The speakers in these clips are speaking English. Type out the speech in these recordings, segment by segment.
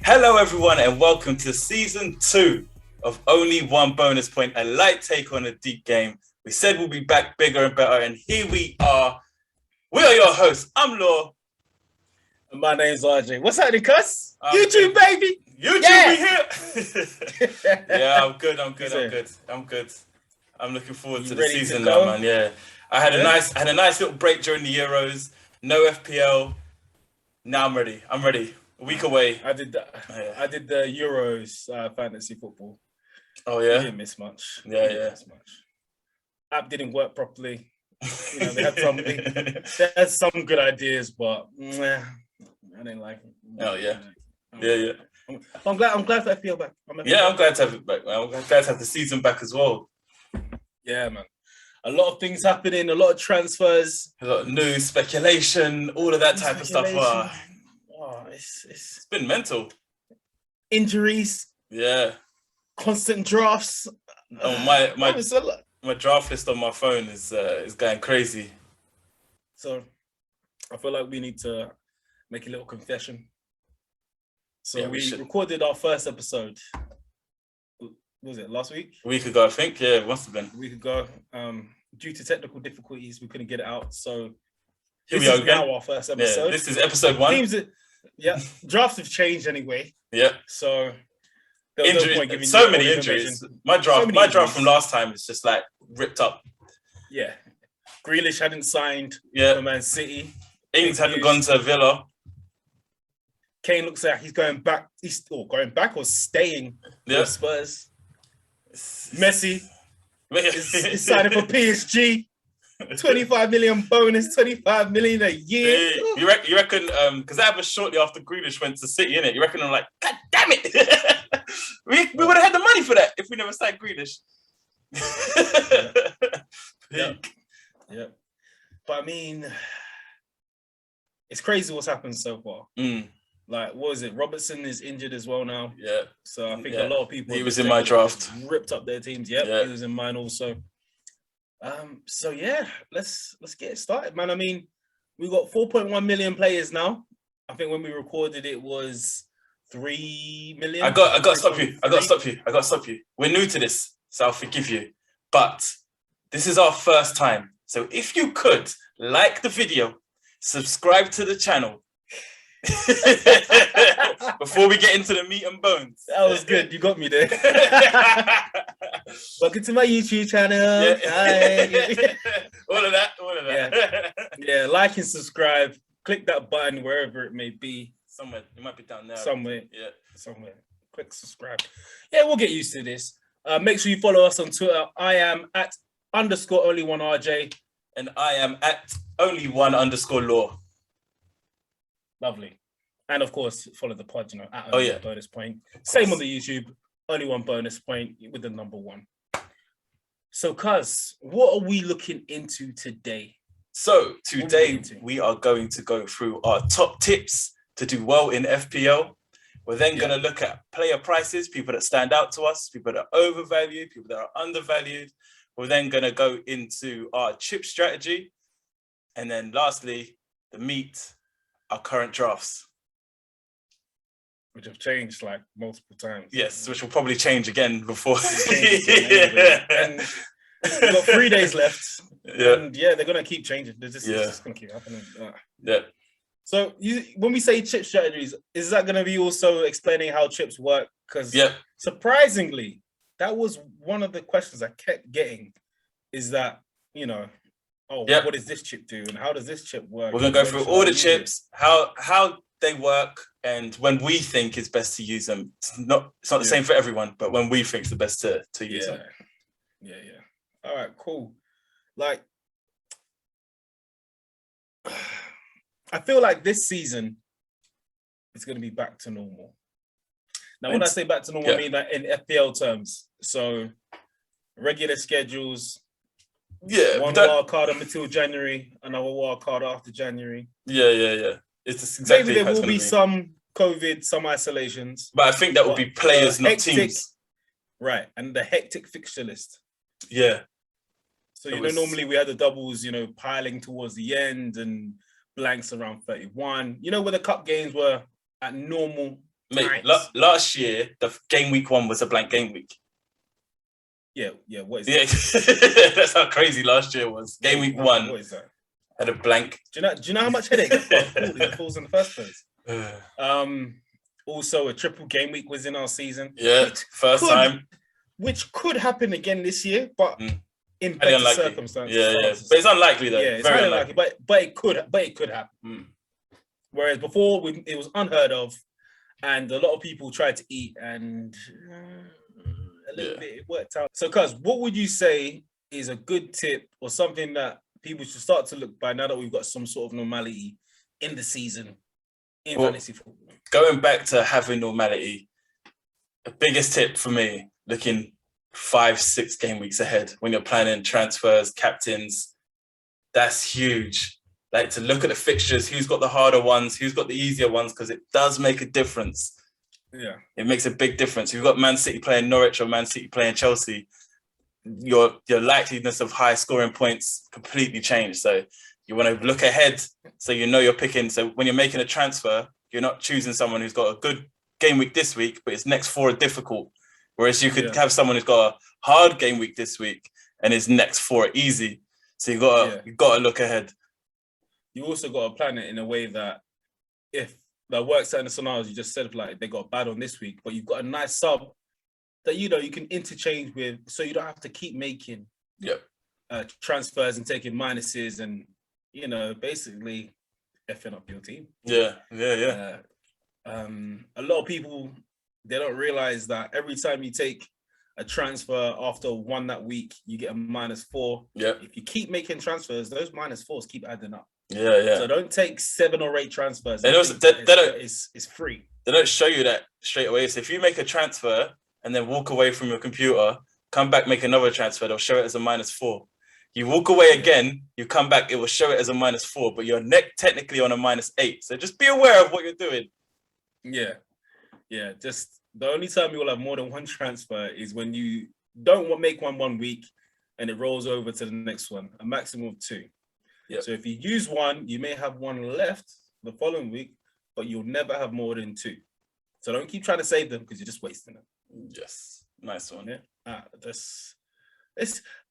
Hello everyone and welcome to season 2 of Only One Bonus Point, a light take on a deep game. We said we'll be back bigger and better, and here we are. We are your hosts. I'm Law. And my name's RJ. What's happening, cuss? YouTube, baby! YouTube, yeah. We here! Yeah, I'm good. I'm looking forward to the season now, man. Yeah. I had a nice little break during the Euros. No FPL. Now I'm ready. A week away. I did the Euros fantasy football. Oh yeah, we didn't miss much. Miss much. App didn't work properly. You know, they had some good ideas, but I didn't like it. Oh yeah, yeah. I'm glad for FPL back. I'm glad to have it back, man. I'm glad to have the season back as well. Yeah, man. A lot of things happening. A lot of transfers. A lot of news, speculation, all of that type of stuff. It's been mental. Injuries. Yeah. Constant drafts. Oh, my draft list on my phone is going crazy. So I feel like we need to make a little confession. So yeah, we recorded our first episode. Was it last week? A week ago, I think. Yeah, it must have been. A week ago. Due to technical difficulties, we couldn't get it out. So here we are again. Now our first episode. Yeah, this is episode 1. Drafts have changed anyway. Yeah. So injuries, so many injuries. My draft from last time is just like ripped up. Yeah. Grealish hadn't signed for Man City. Ings hadn't gone to Villa. Kane looks like he's going back. He's going back or staying for Spurs. Messi is signing for PSG. 25 million bonus, 25 million a year. You reckon? Because that was shortly after Grealish went to City, innit? You reckon? I'm like, God damn it! we would have had the money for that if we never signed Grealish. Yeah. But I mean, it's crazy what's happened so far. Like, what is it? Robertson is injured as well now. Yeah. So I think a lot of people. He was in my draft. Ripped up their teams. He was in mine also. So yeah, let's get it started, man. I mean, we got 4.1 million players now. I think when we recorded it was 3 million. I got to stop you. We're new to this, so I'll forgive you. But this is our first time. So if you could like the video, subscribe to the channel. Before we get into the meat and bones. That was good. You got me there. Welcome to my YouTube channel. All of that. Yeah, like and subscribe. Click that button wherever it may be. Somewhere. It might be down there. Somewhere. Yeah. Somewhere. Click subscribe. Yeah, we'll get used to this. Make sure you follow us on Twitter. I am at _Only1RJ. And I am at Only1 Law. Lovely. And of course, follow the pod, at bonus point. Same on the YouTube, Only One Bonus Point with the number 1. So, cuz, what are we looking into today? So, today we are going to go through our top tips to do well in FPL. We're then going to look at player prices, people that stand out to us, people that are overvalued, people that are undervalued. We're then going to go into our chip strategy. And then lastly, the meat, our current drafts. Which have changed like multiple times. Yes, which will probably change again before. And we've got 3 days left. Yeah. And they're going to keep changing. It's just going to keep happening. Yeah. So when we say chip strategies, is that going to be also explaining how chips work? Because surprisingly, that was one of the questions I kept getting, is that, what does this chip do and how does this chip work? We're going to go through all the chips, how they work, and when we think it's best to use them. It's not the same for everyone, but when we think it's the best to use them. Yeah. All right, cool. Like, I feel like this season it's going to be back to normal. Now, when I say back to normal, I mean that in FPL terms. So, regular schedules. Yeah. One wild card until January, another wild card after January. Yeah. It's exactly maybe there will be some COVID, some isolations. But I think that will be players, not teams. Right. And the hectic fixture list. Yeah. So, normally we had the doubles, piling towards the end and blanks around 31. Where the cup games were at normal Mate, last year, the game week 1 was a blank game week. Yeah. What is that? Yeah, that's how crazy last year was. Game week 1 what is that? Had a blank. Do you know how much headache that falls in the first place? Also, a triple game week was in our season. Yeah, first time. Which could happen again this year, but in better circumstances. Yeah. But it's unlikely though. Yeah, it's very unlikely. But it could happen. Whereas before it was unheard of, and a lot of people tried to eat, and a little bit it worked out. So, Cuz, what would you say is a good tip or something that people should start to look by now that we've got some sort of normality in the season in fantasy football? Going back to having normality, the biggest tip for me, looking 5-6 game weeks ahead when you're planning transfers, captains, that's huge. Like, to look at the fixtures, who's got the harder ones, who's got the easier ones, because it does make a difference. Yeah. It makes a big difference. If you've got Man City playing Norwich or Man City playing Chelsea, your likeliness of high scoring points completely change. So you want to look ahead so you're picking. So when you're making a transfer, you're not choosing someone who's got a good game week this week, but his next 4 are difficult. Whereas you could have someone who's got a hard game week this week and his next 4 are easy. So you've got to look ahead. You also got to plan it in a way that if that works out in the scenarios you just said, like they got bad on this week, but you've got a nice sub that you can interchange with, so you don't have to keep making transfers and taking minuses and basically effing up your team. Yeah. A lot of people, they don't realize that every time you take a transfer after one that week, you get a -4. Yeah. If you keep making transfers, those -4s keep adding up. Yeah. So don't take 7 or 8 transfers. It's free. They don't show you that straight away. So if you make a transfer and then walk away from your computer, come back, make another transfer, they'll show it as a -4. You walk away again, you come back, it will show it as a -4, but you're technically on a -8. So just be aware of what you're doing. Yeah. Just the only time you will have more than one transfer is when you don't make one week and it rolls over to the next one, a maximum of 2. Yep. So if you use one, you may have one left the following week, but you'll never have more than 2. So don't keep trying to save them because you're just wasting them. Yes, nice one. Yeah,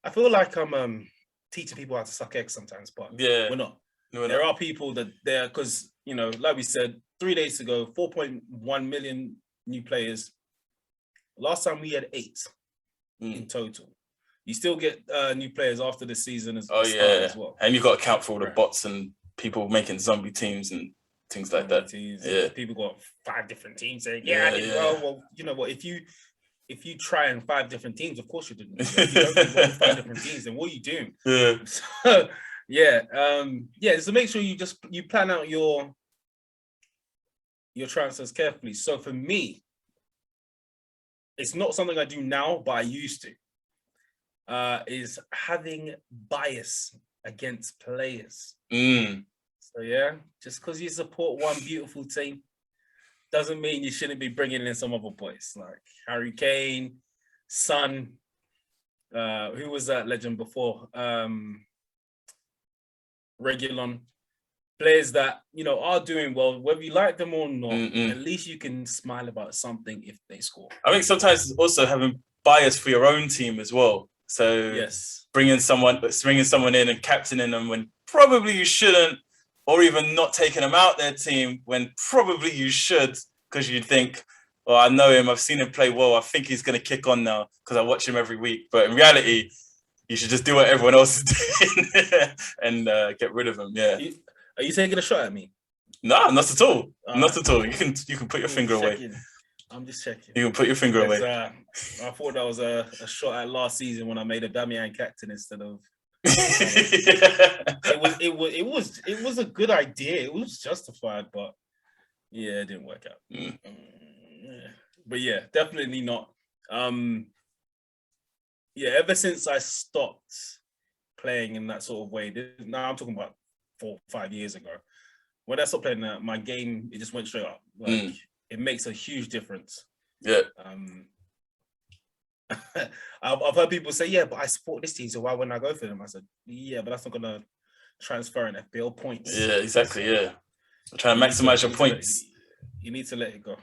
I feel like I'm teaching people how to suck eggs sometimes, but we're not. No, there are people that they're, because like we said 3 days ago, 4.1 million new players. Last time we had 8 in total. You still get new players after the season as well. And you've got to account for all the bots and people making zombie teams and things like that. Yeah. People got 5 different teams saying, well, you know what? If you try in 5 different teams, of course you didn't. If you don't do well with 5 different teams, then what are you doing? Yeah. So, so make sure you plan out your transfers carefully. So for me, it's not something I do now, but I used to. Is having bias against players. So just because you support one beautiful team doesn't mean you shouldn't be bringing in some other boys like Harry Kane, Son. Who was that legend before? Regulon. Players that are doing well, whether you like them or not. At least you can smile about something if they score. I think sometimes it's also having bias for your own team as well. So bringing someone in and captaining them when probably you shouldn't, or even not taking them out their team when probably you should, because you think, oh, I know him, I've seen him play well, I think he's going to kick on now because I watch him every week. But in reality, you should just do what everyone else is doing and get rid of him. Yeah. Are you taking a shot at me? No, not at all. Not at all. You can put your finger away. I'm just checking. You can put your finger away. I thought that was a shot at last season when I made a Damian captain instead of It was a good idea. It was justified, but yeah, it didn't work out. But yeah, definitely not. Yeah, ever since I stopped playing in that sort of way, now I'm talking about 4 or 5 years ago. When I stopped playing that, my game, it just went straight up. Like it makes a huge difference. Yeah. I've heard people say, yeah, but I support this team, so why wouldn't I go for them? I said, yeah, but that's not gonna transfer in FPL points. Yeah, exactly. Yeah. I'm trying to maximize your points. You need to let it go.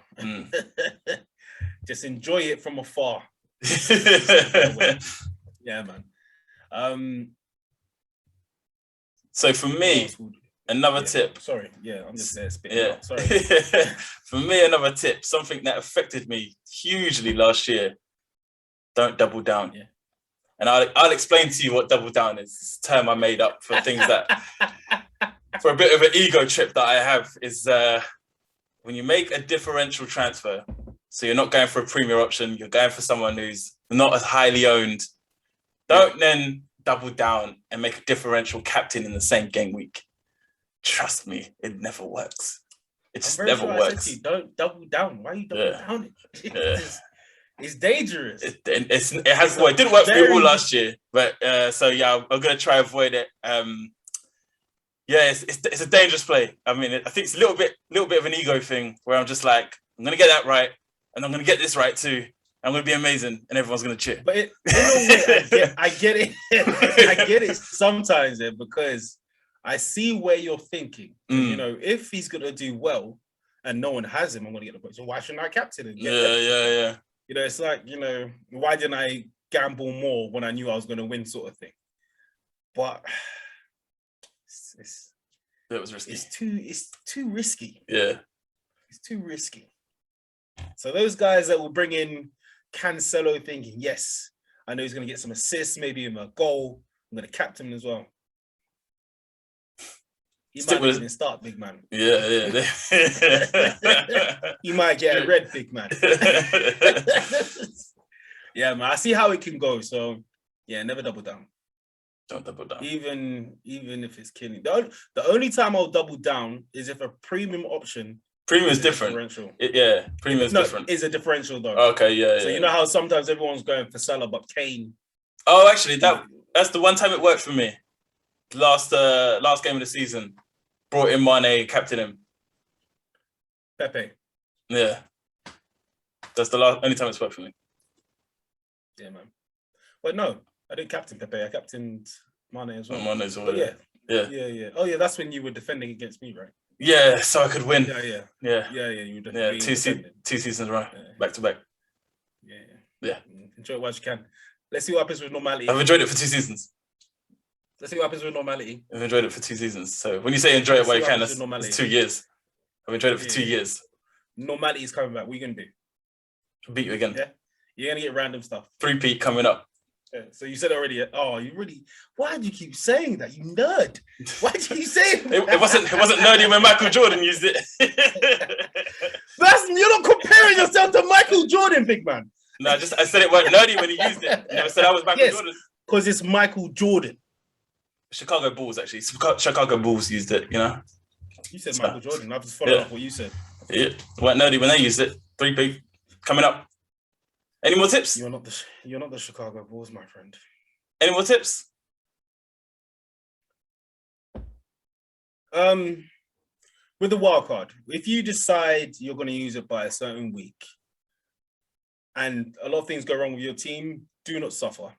Just enjoy it from afar. Yeah, man. So for me, another tip. Sorry, yeah, I'm just there spitting out. Sorry. For me, another tip, something that affected me hugely last year. Don't double down. Yeah. And I'll explain to you what double down is. It's a term I made up for things that, for a bit of an ego trip that I have, is when you make a differential transfer. So you're not going for a premier option, you're going for someone who's not as highly owned. Don't then double down and make a differential captain in the same game week. Trust me, it never works. It just never works. I said to you, don't double down. Why are you double down? It's dangerous. It didn't work for me all last year, but so yeah, I'm gonna try avoid it. Yeah, it's a dangerous play. I mean, I think it's a little bit of an ego thing where I'm just like, I'm gonna get that right, and I'm gonna get this right too. I'm gonna be amazing, and everyone's gonna cheer. But in a way, I get it. I get it sometimes, because I see where you're thinking. You know, if he's gonna do well and no one has him, I'm gonna get the point. So why shouldn't I captain him? Yeah. You know, it's like, why didn't I gamble more when I knew I was gonna win, sort of thing. But it was risky. It's too risky. Yeah, it's too risky. So those guys that will bring in Cancelo thinking, yes, I know he's going to get some assists, maybe even a goal. I'm going to captain him as well. He might even start, big man. Yeah. You might get a red, big man. Yeah, man. I see how it can go. So, yeah, never double down. Don't double down. Even if it's killing. The only time I'll double down is if a premium option. Premium is different. Premium is different. Is a differential though. Okay, yeah. So you know how sometimes everyone's going for Salah, but Kane. Oh, actually, that's the one time it worked for me. Last game of the season, brought in Mane, captain him. Pepe. Yeah, that's the only time it's worked for me. Yeah, man. But no, I didn't captain Pepe. I captained Mane as well. Mane as well. Yeah. Oh yeah, that's when you were defending against me, right? Yeah, so I could win. Yeah. You were definitely two seasons right, back to back. Yeah. Enjoy it while you can. Let's see what happens with normality. I've enjoyed it for 2 seasons. Let's see what happens with normality. I've enjoyed it for 2 seasons. So when you say enjoy it while you can, that's 2 years. I've enjoyed it for 2 years. Normality is coming back. What are you gonna do? Beat you again. Yeah. You're gonna get random stuff. 3-peat coming up. Yeah, so you said already. Oh, you really? Why do you keep saying that? You nerd. Why do you keep saying that? It wasn't nerdy when Michael Jordan used it. You're not comparing yourself to Michael Jordan, big man. No, I said it wasn't nerdy when he used it. I never said I was Michael Jordan. Because it's Michael Jordan. Chicago Bulls, actually. Chicago Bulls used it, You said Michael Jordan. I've just followed up what you said. Yeah, it wasn't nerdy when they used it. 3-peat coming up. Any more tips? You're not the Chicago Bulls, my friend. Any more tips? With the wild card, if you decide you're going to use it by a certain week, and a lot of things go wrong with your team, do not suffer.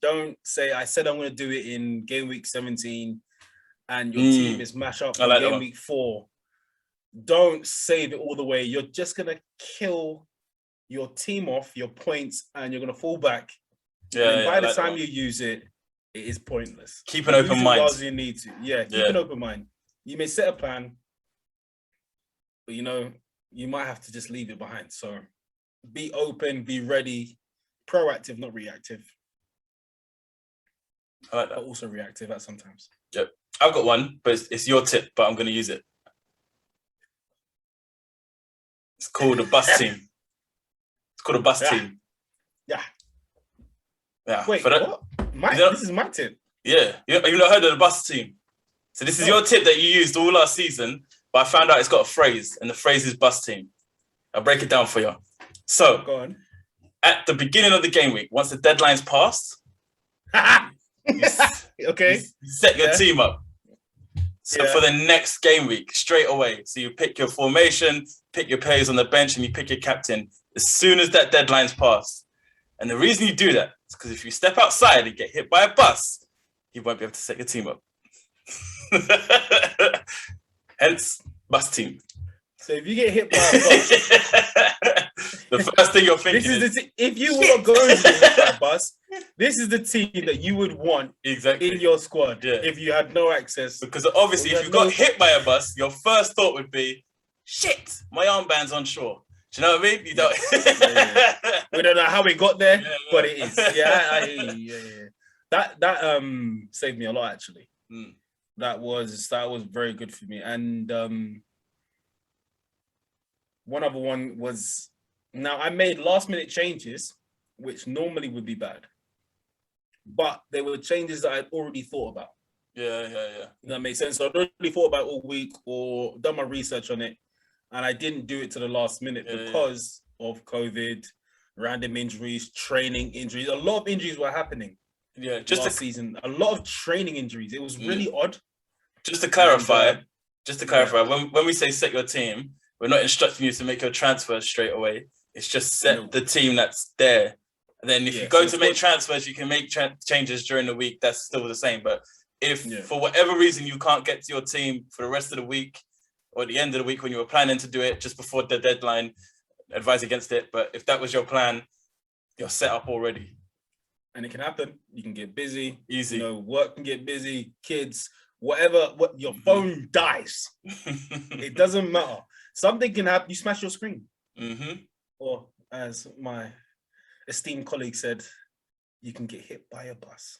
Don't say, I said I'm going to do it in game week 17, and your team is mashed up in game week 4. Don't save it all the way. You're just going to kill your team off, your points, and you're going to fall back. And by the time you use it, it is pointless. Keep an open mind. As you need to. Keep an open mind. You may set a plan, but you might have to just leave it behind. So be open, be ready, proactive, not reactive. I like that. But also reactive at sometimes. Yep. I've got one, but it's your tip, but I'm going to use it. It's called a bus team. It's called a bus team. Yeah. Yeah. Wait, for that, what? This is my tip. Yeah. You've not heard of the bus team. So this is your tip that you used all last season, but I found out it's got a phrase, and the phrase is bus team. I'll break it down for you. So, go on. At the beginning of the game week, once the deadline's passed, you set your team up. So for the next game week, straight away. So you pick your formation, pick your players on the bench, and you pick your captain as soon as that deadline's passed. And the reason you do that is because if you step outside and get hit by a bus, you won't be able to set your team up. Hence, bus team. So if you get hit by a bus, the first thing you're thinking if you were going to get hit by a bus, this is the team that you would want in your squad if you had no access. Because obviously, if you got hit by a bus, your first thought would be, shit, my armband's on shore. Do you know what I mean? You don't. We don't know how we got there, but it is. Yeah. That saved me a lot actually. That was very good for me. And one other one was, now I made last minute changes, which normally would be bad, but they were changes that I'd already thought about. Yeah. That makes sense. So I'd already thought about it all week or done my research on it, and I didn't do it to the last minute because of COVID, random injuries, training injuries. A lot of injuries were happening. Yeah, last season, a lot of training injuries. It was really odd. Just to clarify, when we say set your team, we're not instructing you to make your transfers straight away. It's just set the team that's there. And then if you go to make transfers, you can make changes during the week. That's still the same. But if for whatever reason you can't get to your team for the rest of the week or at the end of the week when you were planning to do it just before the deadline, advise against it. But if that was your plan, you're set up already. And it can happen. You can get busy. Easy. Work can get busy. Kids, whatever. What your phone dies. It doesn't matter. Something can happen. You smash your screen. Or as my esteemed colleague said, you can get hit by a bus.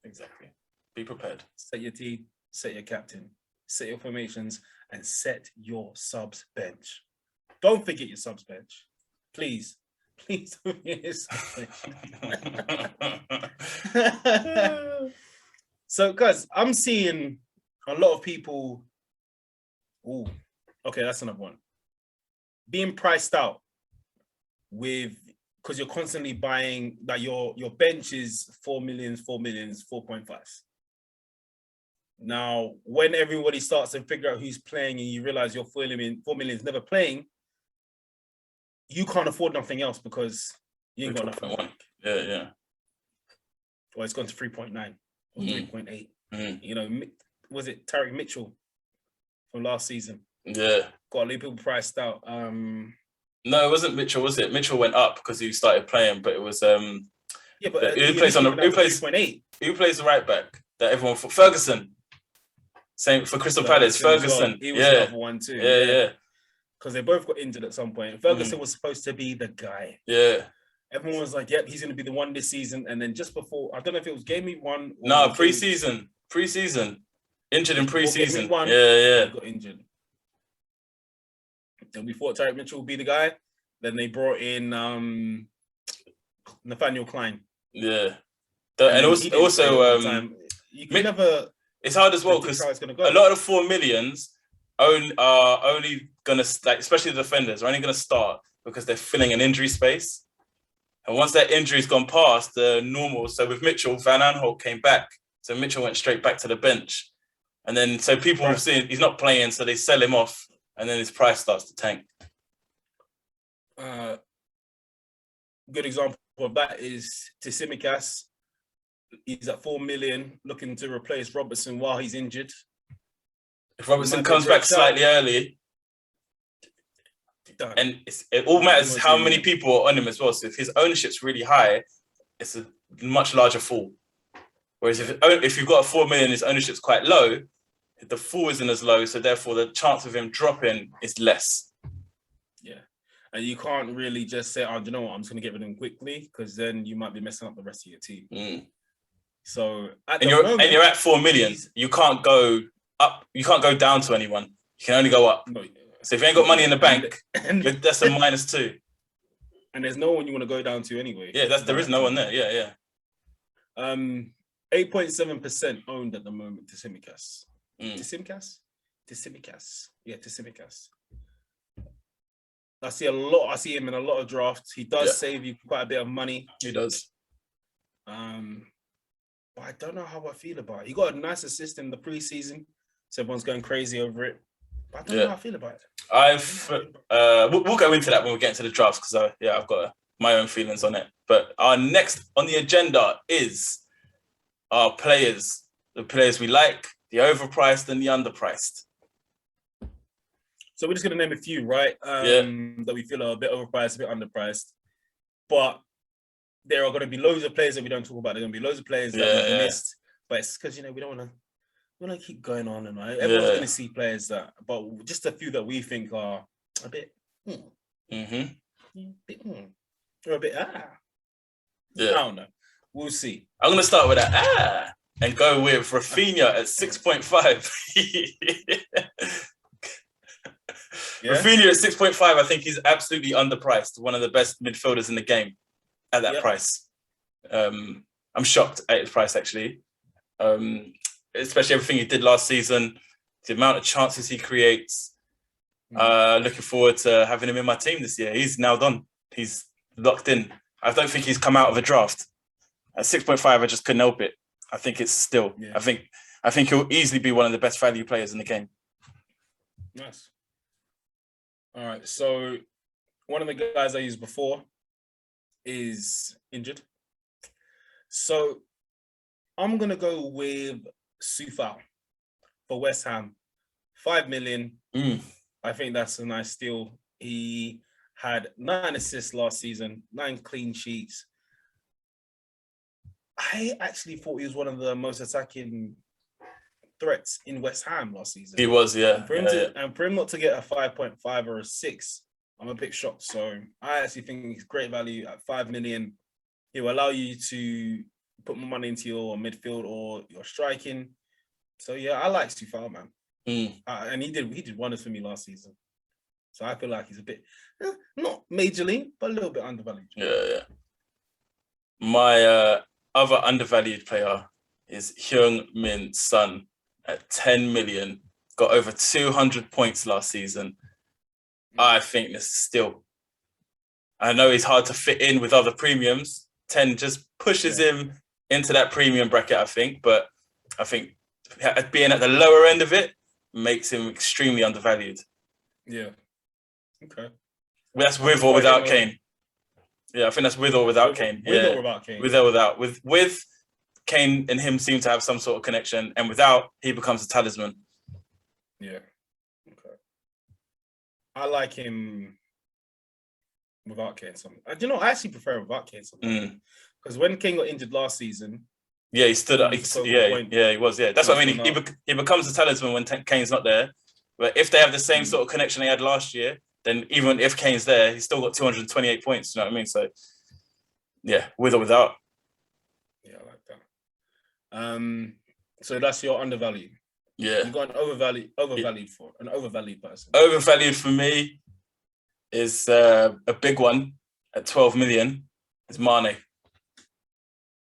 Exactly. Be prepared. Set your team. Set your captain. Set your formations, and set your subs bench. Don't forget your subs bench. Please don't forget your subs bench. So, guys, I'm seeing a lot of people. Oh, okay, that's another one. Being priced out because you're constantly buying that your bench is 4 millions, 4.5. Now, when everybody starts to figure out who's playing and you realize your 4 million never playing, you can't afford nothing else because you ain't got nothing. Yeah. Or it's gone to 3.9 or 3.8. Was it Tarek Mitchell from last season? Yeah. Got a lot of people priced out. No, it wasn't Mitchell, was it? Mitchell went up because he started playing, but it was who plays the right back that everyone thought? Ferguson. Same for Crystal Palace. Ferguson. He was the other one too. Yeah. Because they both got injured at some point. Ferguson was supposed to be the guy. Yeah. Everyone was like, yep, he's going to be the one this season. And then just before, I don't know if it was game week 1. No, pre-season. Injured in pre-season. Yeah. Got injured. And we thought Tarek Mitchell would be the guy. Then they brought in Nathaniel Klein. Yeah. And also you can never... It's hard as well because a lot of the 4 millions are only going to, especially the defenders, are only going to start because they're filling an injury space. And once that injury's gone past the normal, so with Mitchell, Van Aanholt came back. So Mitchell went straight back to the bench. And then, so people have seen he's not playing, so they sell him off. And then his price starts to tank. Good example of that is Tsimikas. He's at 4 million, looking to replace Robertson while he's injured. If Robertson comes back slightly early, and it all matters how many people are on him as well. So if his ownership's really high, it's a much larger fall. Whereas if you've got a 4 million, his ownership's quite low, the fall isn't as low, so therefore the chance of him dropping is less. Yeah. And you can't really just say, oh, do you know what, I'm just going to get rid of him quickly, because then you might be messing up the rest of your team. So you're at 4 million, you can't go up, you can't go down to anyone. You can only go up. No, so if you ain't got money in the bank, that's a -2. And there's no one you want to go down to anyway. Yeah, there is no one there. Yeah. 8.7% owned at the moment. Tsimikas. Tsimikas? Yeah, Tsimikas. I see him in a lot of drafts. He does save you quite a bit of money. He does. But I don't know how I feel about it. He got a nice assist in the preseason, so everyone's going crazy over it. But I don't know how I feel about it. We'll go into that when we get into the drafts because I've got my own feelings on it. But our next on the agenda is our players, the players we like, the overpriced and the underpriced. So we're just going to name a few, right? That we feel are a bit overpriced, a bit underpriced. But there are going to be loads of players that we don't talk about. There are going to be loads of players that we've missed. But it's because, we don't want to keep going on. And everyone's going to see players but just a few that we think are a bit, or a bit, Yeah. I don't know. We'll see. I'm going to start with that, and go with Rafinha at 6.5. Rafinha at 6.5, I think he's absolutely underpriced. One of the best midfielders in the game at that price. I'm shocked at his price, actually. Especially everything he did last season, the amount of chances he creates. Looking forward to having him in my team this year. He's now done. He's locked in. I don't think he's come out of a draft. At 6.5, I just couldn't help it. I think it's still. Yeah. I think he'll easily be one of the best value players in the game. Nice. All right. So one of the guys I used before is injured. So I'm gonna go with Sufal for West Ham. 5 million. I think that's a nice steal. He had 9 assists last season, 9 clean sheets. I actually thought he was one of the most attacking threats in West Ham last season. He was, yeah. And for him not to get a 5.5 or a 6, I'm a bit shocked. So I actually think he's great value at 5 million. He will allow you to put more money into your midfield or your striking. So yeah, I like Sufal, man. And he did wonders for me last season. So I feel like he's a bit, not majorly, but a little bit undervalued. Yeah. My other undervalued player is Heung-min Son at 10 million. Got over 200 points last season. I think this is still. I know he's hard to fit in with other premiums. 10 just pushes him into that premium bracket, I think. But I think being at the lower end of it makes him extremely undervalued. Yeah. Okay. That's with or without Kane. Yeah, I think that's with or without Kane. With or without Kane. With or without. With Kane and him seem to have some sort of connection, and without, he becomes a talisman. Yeah. Okay. I like him without Kane. I actually prefer him without Kane. Because when Kane got injured last season, he stood up. He was. Yeah, that's what I mean. He becomes a talisman when Kane's not there. But if they have the same sort of connection they had last year, then even if Kane's there, he's still got 228 points. You know what I mean? So, yeah, with or without. Yeah, I like that. So that's your undervalued. Yeah. You got an overvalued person. Overvalued for me is a big one at 12 million. It's Mane.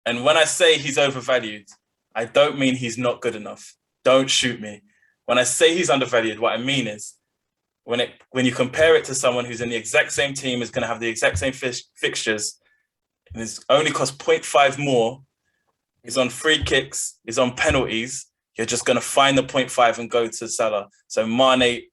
And when I say he's overvalued, I don't mean he's not good enough. Don't shoot me. When I say he's undervalued, what I mean is when you compare it to someone who's in the exact same team, is going to have the exact same fixtures, and it's only cost 0.5 more, is on free kicks, is on penalties, you're just going to find the 0.5 and go to Salah. So Mane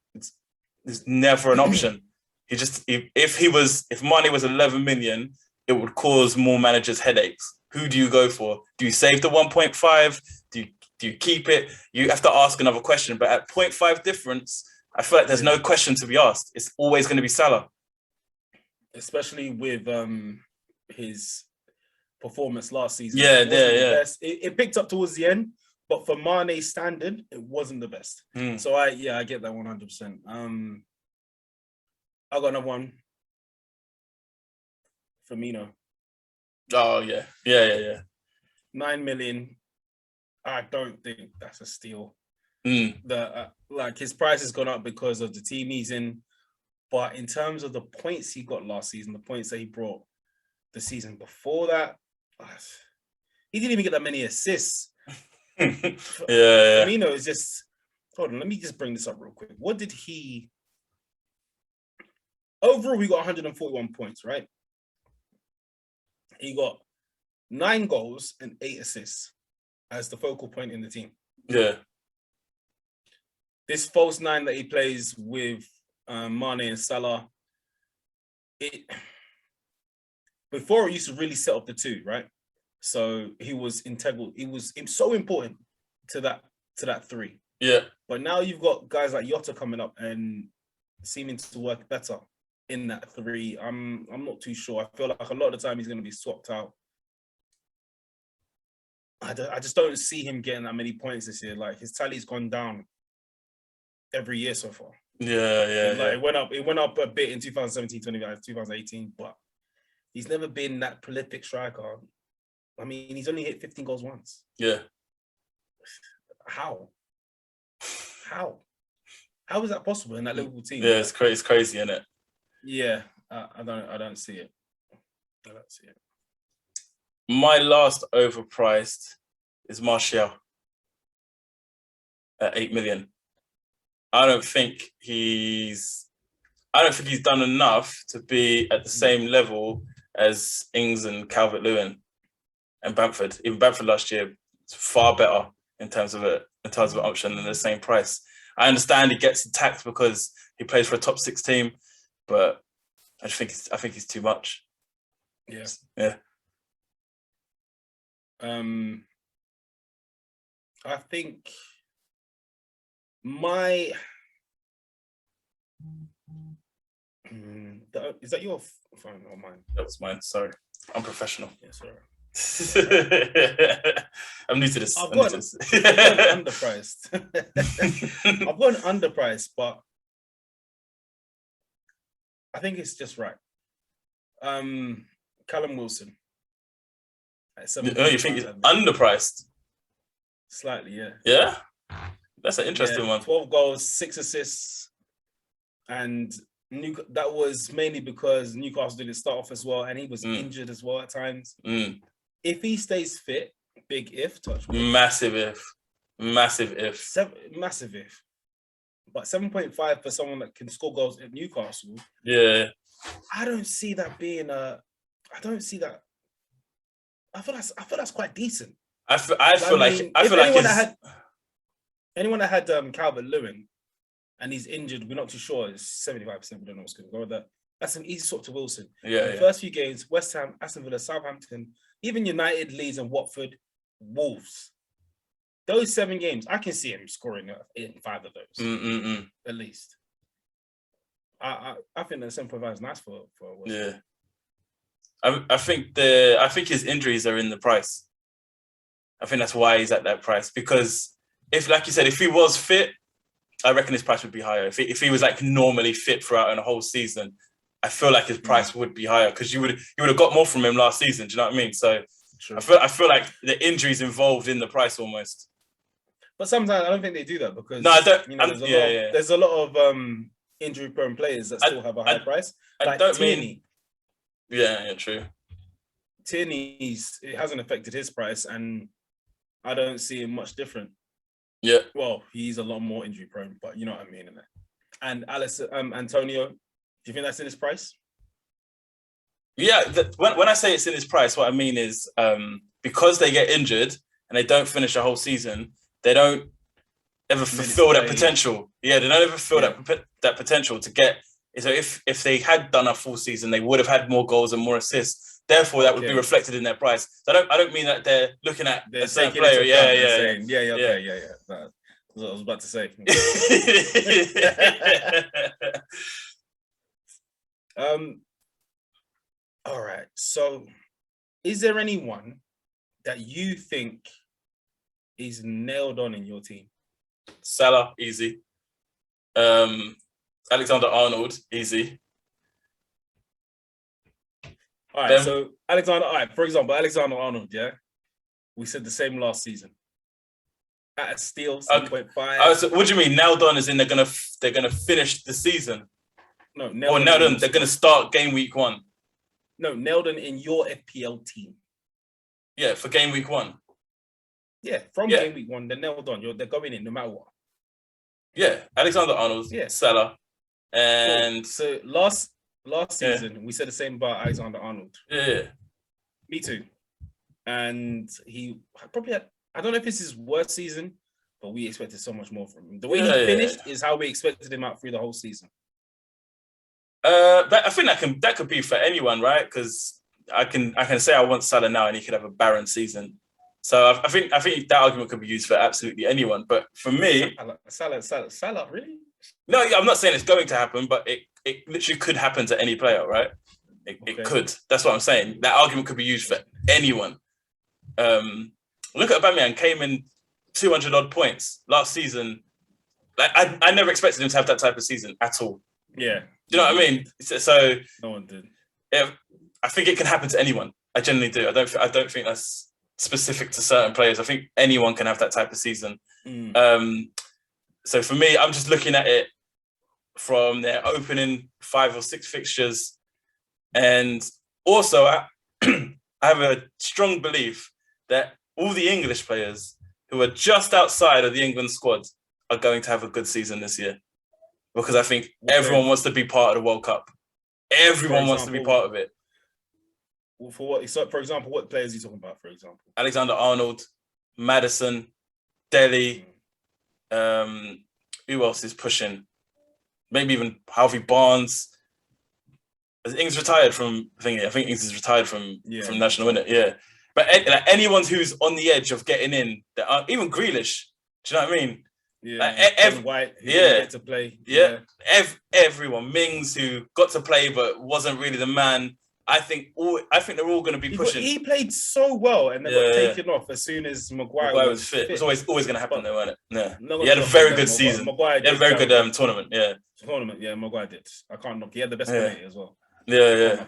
is never an option. If Mane was 11 million, it would cause more managers headaches. Who do you go for? Do you save the 1.5? Do you keep it? You have to ask another question. But at 0.5 difference, I feel like there's no question to be asked. It's always going to be Salah. Especially with his performance last season. It picked up towards the end, but for Mane's standard, it wasn't the best. So I get that 100%. I got another one. Firmino. Oh, yeah. 9 million. I don't think that's a steal. His price has gone up because of the team he's in, But in terms of the points he got last season, the points that he brought the season before that, he didn't even get that many assists. Firmino is just... Hold on, let me just bring this up real quick. What did he... Overall, we got 141 points, right? He got 9 goals and 8 assists as the focal point in the team. Yeah. This false 9 that he plays with Mane and Salah, before it used to really set up the two, right? So he was integral. He was so important to that 3. Yeah. But now you've got guys like Jota coming up and seeming to work better in that 3. I'm not too sure. I feel like a lot of the time he's going to be swapped out. I just don't see him getting that many points this year. Like, his tally's gone down every year so far. Yeah. It went up a bit in 2017, 2018, but he's never been that prolific striker. I mean, he's only hit 15 goals once. Yeah. How is that possible in that Liverpool team? Yeah, it's crazy, isn't it? Yeah, I don't see it. I don't see it. My last overpriced is Martial at 8 million. I don't think he's done enough to be at the same level as Ings and Calvert-Lewin and Bamford. Even Bamford last year was far better in terms of an option than the same price. I understand he gets attacked because he plays for a top 6 team, but I think he's too much. Yeah. Yeah. I think is that your phone or mine? That was mine. Sorry, I'm professional. Yeah, sorry. I'm new to this. I've got an underpriced. I've got an underpriced, but I think it's just right. Callum Wilson. You think he's underpriced? Slightly, yeah. Yeah? That's an interesting one. 12 goals, 6 assists. And that was mainly because Newcastle didn't start off as well, and he was injured as well at times. If he stays fit, big if, touch wood. Massive if. Massive if. Massive if. But 7.5 for someone that can score goals at Newcastle. Yeah. I don't see that being I don't see that. I feel that's quite decent. I feel like anyone that had Calvert-Lewin and he's injured, we're not too sure. It's 75%. We don't know what's going to go with that. That's an easy swap to Wilson. Yeah. First few games: West Ham, Aston Villa, Southampton, even United, Leeds, and Watford, Wolves. Those 7 games, I can see him scoring in 5 of those at least. I think that 7.5 is nice for West Ham. Yeah. I think his injuries are in the price. I think that's why he's at that price. Because if, like you said, if he was fit, I reckon his price would be higher. If he was like normally fit throughout a whole season, I feel like his price would be higher because you would have got more from him last season. Do you know what I mean? So true. I feel like the injuries involved in the price almost. But sometimes I don't think they do that because there's a lot of injury-prone players that still have a high price. Like Tierney. Yeah, true. Tierney's, it hasn't affected his price, and I don't see him much different. Yeah. Well, he's a lot more injury-prone, but you know what I mean. And Antonio, do you think that's in his price? Yeah. When I say it's in his price, what I mean is because they get injured and they don't finish a whole season, they don't ever fulfill that potential. Yeah, they don't ever fulfill that potential to get. So if they had done a full season, they would have had more goals and more assists. Therefore, that would be reflected in their price. So I don't mean that they're looking at a certain player. Yeah. That's what I was about to say. All right. So, is there anyone that you think is nailed on in your team? Salah, easy. AlexanderArnold, easy. All right, so for example, AlexanderArnold, yeah? We said the same last season. At a steal, 7.5. So what do you mean? Nailed on as in they're gonna finish the season? No, Or nailed them. They're going to start game week 1. No, nailed them in your FPL team. Yeah, for game week 1. Yeah, from game week 1, they're nailed on. They're going in no matter what. Yeah, AlexanderArnold, Salah, and so last season we said the same about AlexanderArnold. Yeah, me too. And he probably had, I don't know if it's his worst season, but we expected so much more from him. The way he finished is how we expected him out through the whole season. I think that could be for anyone, right? Because I can say I want Salah now, and he could have a barren season. So I think that argument could be used for absolutely anyone. But for me, Salah, really? No, I'm not saying it's going to happen, but it literally could happen to any player, right? It could. That's what I'm saying. That argument could be used for anyone. Look at Aubameyang, came in 200 odd points last season. Like I never expected him to have that type of season at all. Yeah. Do you know what I mean? So no one did. Yeah, I think it can happen to anyone. I genuinely do. I don't think that's specific to certain players. I think anyone can have that type of season. So for me, I'm just looking at it from their opening 5 or 6 fixtures. And also, I have a strong belief that all the English players who are just outside of the England squad are going to have a good season this year. Because I think everyone wants to be part of the World Cup. Everyone wants to be part of it. For what? So, for example, what players are you talking about, for example? AlexanderArnold, Maddison, Dele. Who else is pushing? Maybe even Harvey Barnes. Ings retired from thingy. I think Ings is retired from national, innit? Yeah. But anyone who's on the edge of getting in, even Grealish. Do you know what I mean? Yeah. White. Who didn't get to play. Yeah. Everyone. Mings, who got to play but wasn't really the man. I think they're all going to be pushing. He played so well, and they got taken off as soon as Maguire was fit. It was always going to happen, though, wasn't it? Yeah. He had a very good season. Maguire he had a very good tournament. Yeah. Maguire did. I can't knock. He had the best penalty as well. Yeah.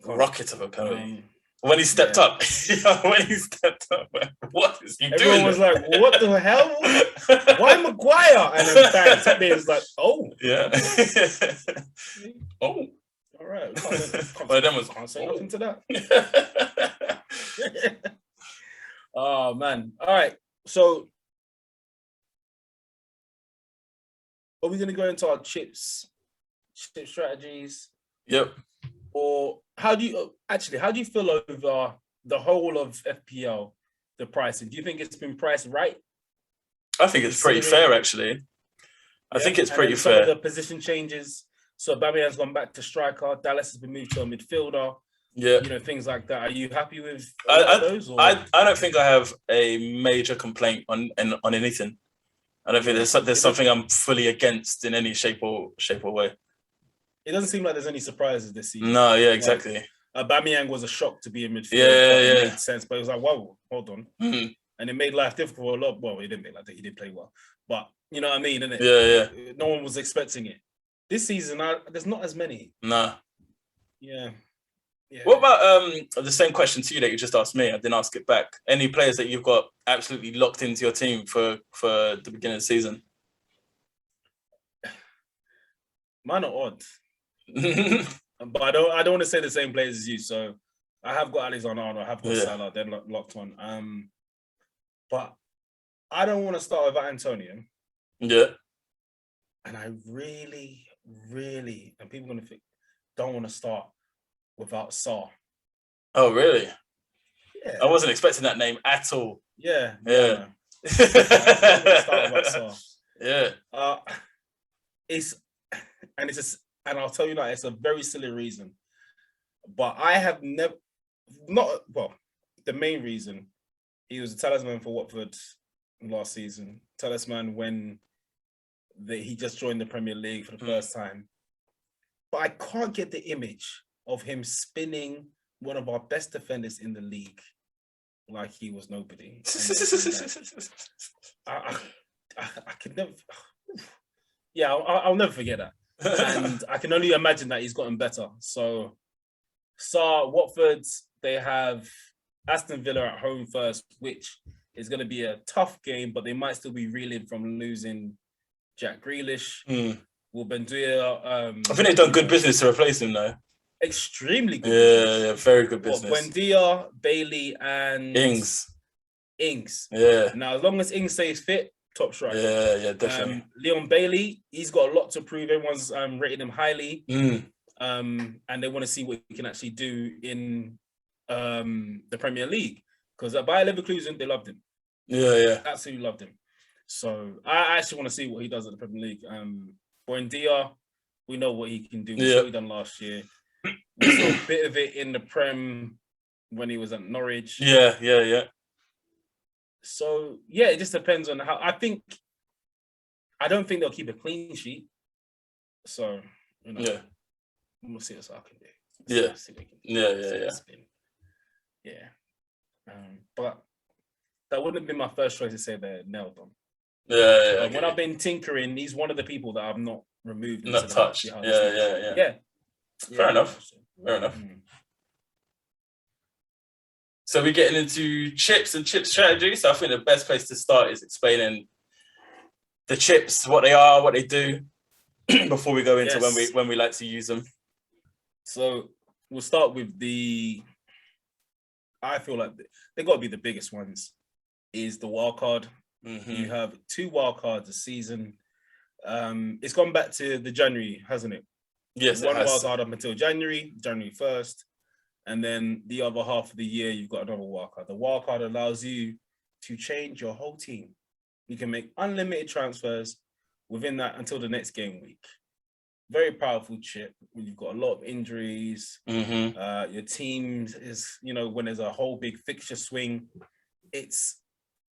Rocket of a penalty. When he stepped up, what is he doing? Everyone was like, "What the hell? Why Maguire?" And then bang, Tottenham was like, "Oh, yeah, oh." All right. Can't say nothing to that. Oh, man. All right. So are we going to go into our chip strategies? Yep. Or how do you feel over the whole of FPL, the pricing? Do you think it's been priced right? I think it's pretty fair, actually. I think it's pretty fair. Some of the position changes. So Aubameyang's gone back to striker. Dallas has been moved to a midfielder. Yeah, things like that. Are you happy with those? Or? I don't think I have a major complaint on anything. I don't think there's something I'm fully against in any shape or way. It doesn't seem like there's any surprises this season. No, yeah, exactly. Aubameyang was a shock to be in midfield. Yeah. It made sense, but it was like, whoa, hold on. Mm-hmm. And it made life difficult for a lot. Well, he didn't make life difficult. He did play well, but you know what I mean, innit? Yeah. No one was expecting it. This season, there's not as many. No. Yeah. What about the same question to you that you just asked me? I didn't ask it back. Any players that you've got absolutely locked into your team for the beginning of the season? Mine are odd. But I don't want to say the same players as you. So I have got AlexanderArnold, I have got Salah, they're locked on. But I don't want to start without Antonio. Yeah. And I really, and people are going to think, don't want to start without Saar. Oh, really? Yeah. I wasn't expecting that name at all. Yeah. Yeah. Start without Saar. Yeah. And I'll tell you that it's a very silly reason. But I have the main reason, he was a talisman for Watford last season. Talisman when he just joined the Premier League for the first time. But I can't get the image of him spinning one of our best defenders in the league like he was nobody. I could never... Yeah, I'll never forget that. And I can only imagine that he's gotten better. So, Watford, they have Aston Villa at home first, which is going to be a tough game, but they might still be reeling from losing Jack Grealish. Will Benduia? I think they've done good business to replace him, though. Extremely good. Yeah, very good business. Buendia, Bailey, and Ings. Yeah. Now, as long as Ings stays fit, top striker. Yeah, definitely. Leon Bailey, he's got a lot to prove. Everyone's rating him highly. And they want to see what he can actually do in the Premier League. Because at Bayer Leverkusen, they loved him. Yeah. Absolutely loved him. So I actually want to see what he does at the Premier League. Buendia, we know what he can do. We saw what he done last year. We saw a bit of it in the Prem when he was at Norwich. Yeah. So yeah, it just depends on how. I don't think they'll keep a clean sheet. So we'll see what I can do. Yeah. But that wouldn't have been my first choice to say they're nailed on. When I've been tinkering, he's one of the people that I've not removed. Not touched. Yeah. Fair enough. So we're getting into chips and chip strategy. So I think the best place to start is explaining the chips, what they are, what they do, before we go into when we like to use them. So we'll start with I feel like they got to be the biggest ones. Is the wild card. You have 2 wild cards a season. It's gone back to the January, hasn't it? Yes, one wild card up until January 1st. And then the other half of the year, you've got another wildcard. The wildcard allows you to change your whole team. You can make unlimited transfers within that until the next game week. Very powerful chip when you've got a lot of injuries. Your team is, when there's a whole big fixture swing, it's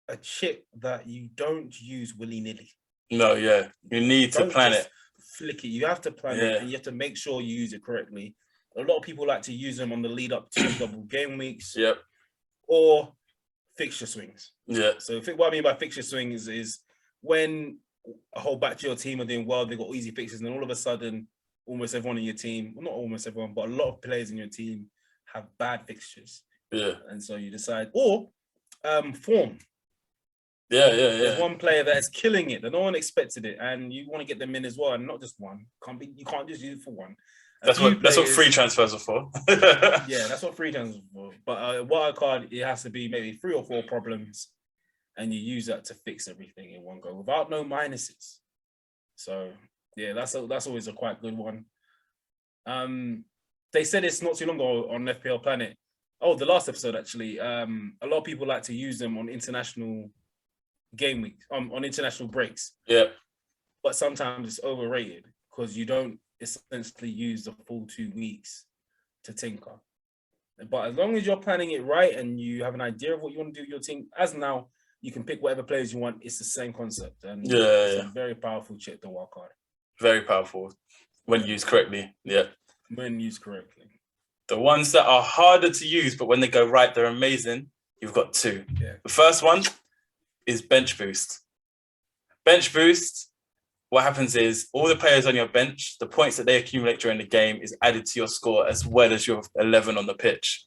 a chip that you don't use willy-nilly. No, you need to plan it. Flick it. You have to plan it, and you have to make sure you use it correctly. A lot of people like to use them on the lead up to double game weeks. Or fixture swings. So what I mean by fixture swings is when a whole batch of your team are doing well, they've got easy fixtures, and then all of a sudden, almost everyone in your team, well, not almost everyone, but a lot of players in your team have bad fixtures. And so you decide, or form. There's one player that's killing it, that no one expected it, and you want to get them in as well, and not just one. You can't just use it for one. That's what free transfers are for. That's what free transfers are for. But a wild card, it has to be maybe 3 or 4 problems, and you use that to fix everything in one go without no minuses. So that's always a quite good one. They said it's not too long ago on FPL Planet. Oh, the last episode actually. A lot of people like to use them on international game week, on international breaks. But sometimes it's overrated because you don't essentially use the full 2 weeks to tinker. But as long as you're planning it right and you have an idea of what you want to do with your team, as now you can pick whatever players you want. It's the same concept, and it's a very powerful chip, the wild card. Very powerful when used correctly. When used correctly. The ones that are harder to use, but when they go right, they're amazing. You've got 2. The first one is bench boost. Bench boost. What happens is all the players on your bench, the points that they accumulate during the game is added to your score as well as your 11 on the pitch.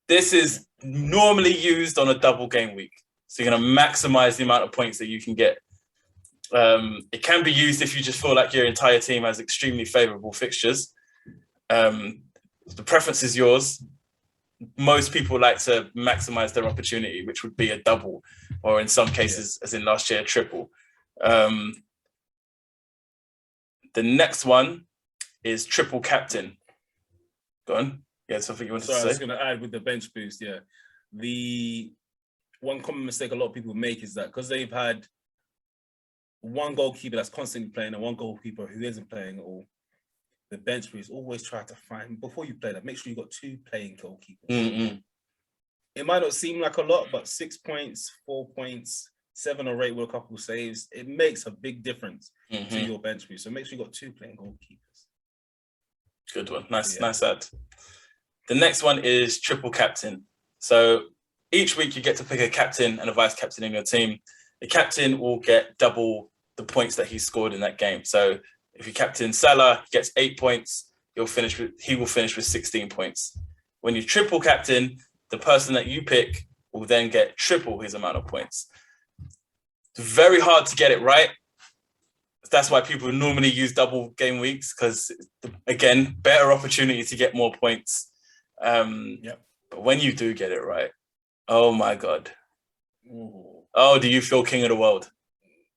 This is normally used on a double game week. So you're going to maximize the amount of points that you can get. It can be used if you just feel like your entire team has extremely favorable fixtures. The preference is yours. Most people like to maximize their opportunity, which would be a double, or in some cases, as in last year, a triple. The next one is triple captain. Go on. Something you wanted to say? I was going to add with the bench boost. The one common mistake a lot of people make is that because they've had one goalkeeper that's constantly playing and one goalkeeper who isn't playing at all, the bench boost always try to find, before you play that, make sure you've got 2 playing goalkeepers. It might not seem like a lot, but 6 points, 4 points, 7 or 8 with a couple of saves, it makes a big difference to your bench boost. So make sure you've got 2 playing goalkeepers. Good one. Nice add. The next one is triple captain. So each week you get to pick a captain and a vice captain in your team. The captain will get double the points that he scored in that game. So if you captain Salah, he gets 8 points, he will finish with 16 points. When you triple captain, the person that you pick will then get triple his amount of points. It's very hard to get it right. That's why people normally use double game weeks, because again, better opportunity to get more points. But when you do get it right, oh my God. Ooh. Oh, do you feel king of the world?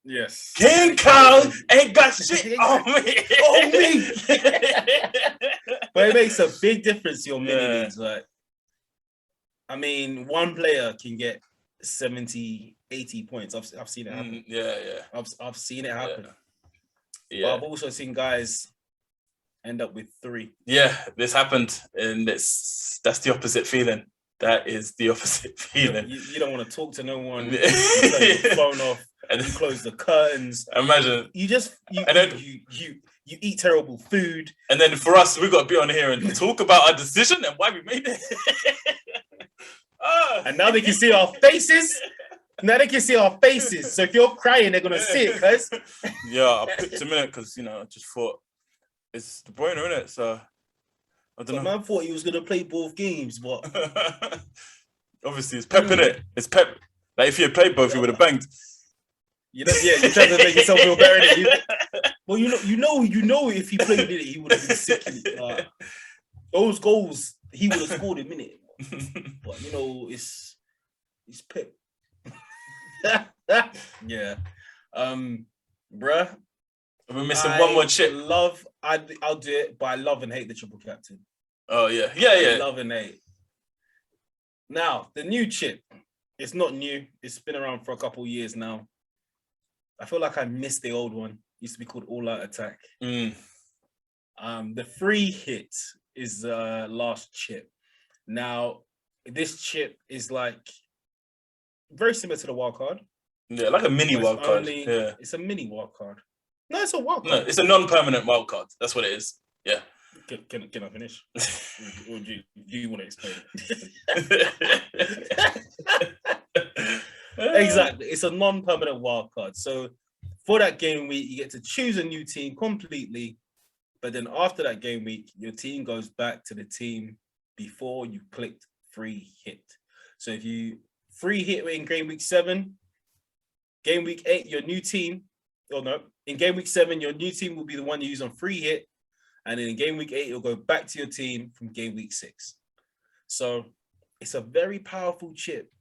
Yes. King Kong ain't got shit on me. On me. But it makes a big difference to your mini leagues. Like, I mean, one player can get 70, 80 points. I've seen it happen. I've seen it happen. Yeah. But I've also seen guys end up with 3. Yeah, this happened, and that's the opposite feeling. That is the opposite feeling. You don't want to talk to no one. You turn your phone off. And you close the curtains. Imagine. You eat terrible food. And then for us, we got to be on here and talk about our decision and why we made it. And now they can see our faces. So if you're crying, they're gonna see it, cuz. Yeah, I picked a minute because I just thought it's De Bruyne, isn't it? So I don't know. Man thought he was gonna play both games, but obviously it's Pep, innit? It's Pep. Like if you had played both, you would have banged. You're trying to make yourself feel better. Well, you know, if he played in it, he would have been sick. Those goals he would have scored in it. But it's Pep. Yeah, bruh. We're missing one more chip. I'll do it, but I love and hate the triple captain. Oh yeah. I love and hate. Now the new chip, it's not new. It's been around for a couple of years now. I feel like I missed the old one. It used to be called All Out Attack. The free hit is the last chip. Now, this chip is like very similar to the wild card. Yeah, like a mini wild card. Yeah. It's a mini wild card. No, it's a wild card. No, it's a non-permanent wild card. That's what it is. Yeah. Can I finish? Or do you want to explain it? Exactly. It's a non-permanent wild card. So for that game week, you get to choose a new team completely. But then after that game week, your team goes back to the team before you clicked free hit. So if you free hit in game week 7, game week 8, your new team, in game week 7, your new team will be the one you use on free hit. And then in game week 8, you'll go back to your team from game week 6. So it's a very powerful chip.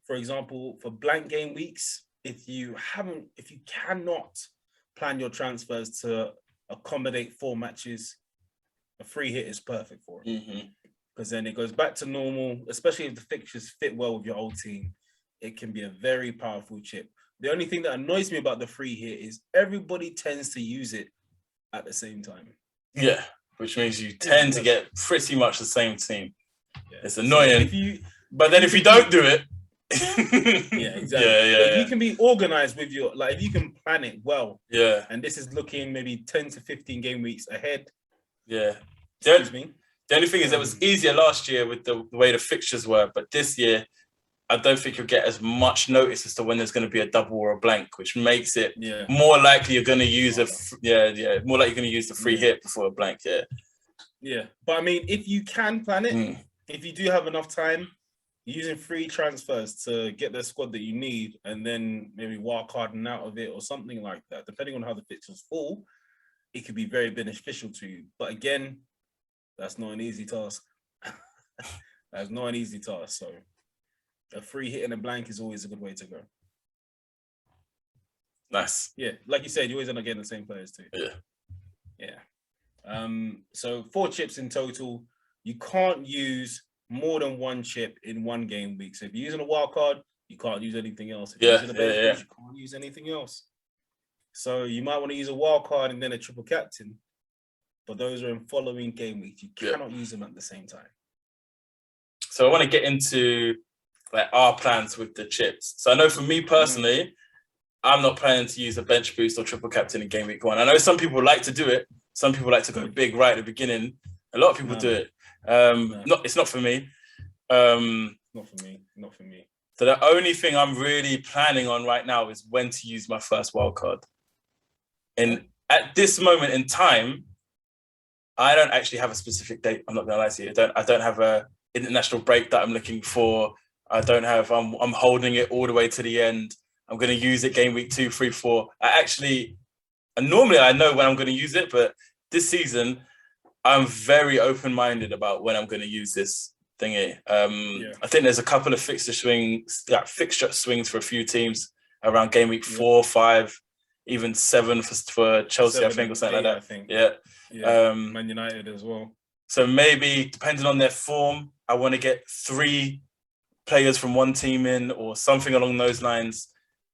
For example, for blank game weeks, if you cannot plan your transfers to accommodate 4 matches, a free hit is perfect for it. Because then it goes back to normal, especially if the fixtures fit well with your old team. It can be a very powerful chip. The only thing that annoys me about the free hit is everybody tends to use it at the same time. Yeah, which means you tend to get pretty much the same team. Yeah. It's annoying. So if you don't do it, yeah, exactly. If you can be organized with if you can plan it well. Yeah. And this is looking maybe 10 to 15 game weeks ahead. Yeah. Excuse me. The only thing is it was easier last year with the way the fixtures were, but this year I don't think you'll get as much notice as to when there's going to be a double or a blank, which makes it more likely you're going to use more likely you're going to use the free hit before a blank. Yeah. But I mean, if you can plan it, if you do have enough time, using free transfers to get the squad that you need, and then maybe wild carding out of it or something like that, depending on how the fixtures fall, it could be very beneficial to you. But again, that's not an easy task. That's not an easy task. So a free hit and a blank is always a good way to go. Nice. Yeah, like you said, you always end up getting the same players too. Yeah. So 4 chips in total. You can't use more than 1 chip in 1 game week. So if you're using a wild card, you can't use anything else. If you're using a bench, you can't use anything else. So you might want to use a wild card and then a triple captain, but those are in following game weeks. You cannot use them at the same time. So I want to get into our plans with the chips. So I know for me personally, I'm not planning to use a bench boost or triple captain in game week 1. I know some people like to do it. Some people like to go big right at the beginning. A lot of people do it. It's not for me. Not for me. So the only thing I'm really planning on right now is when to use my first wild card. And at this moment in time, I don't actually have a specific date. I'm not gonna lie to you. I don't have a international break that I'm looking for. I don't have. I'm holding it all the way to the end. I'm gonna use it game week 2, 3, 4. And normally I know when I'm going to use it, but this season I'm very open-minded about when I'm going to use this thingy. I think there's a couple of fixture swings for a few teams around game week 4, 5, even 7 for Chelsea, I think, or something 8, like that. I think. Yeah. Man United as well. So maybe depending on their form, I want to get 3 players from one team in or something along those lines.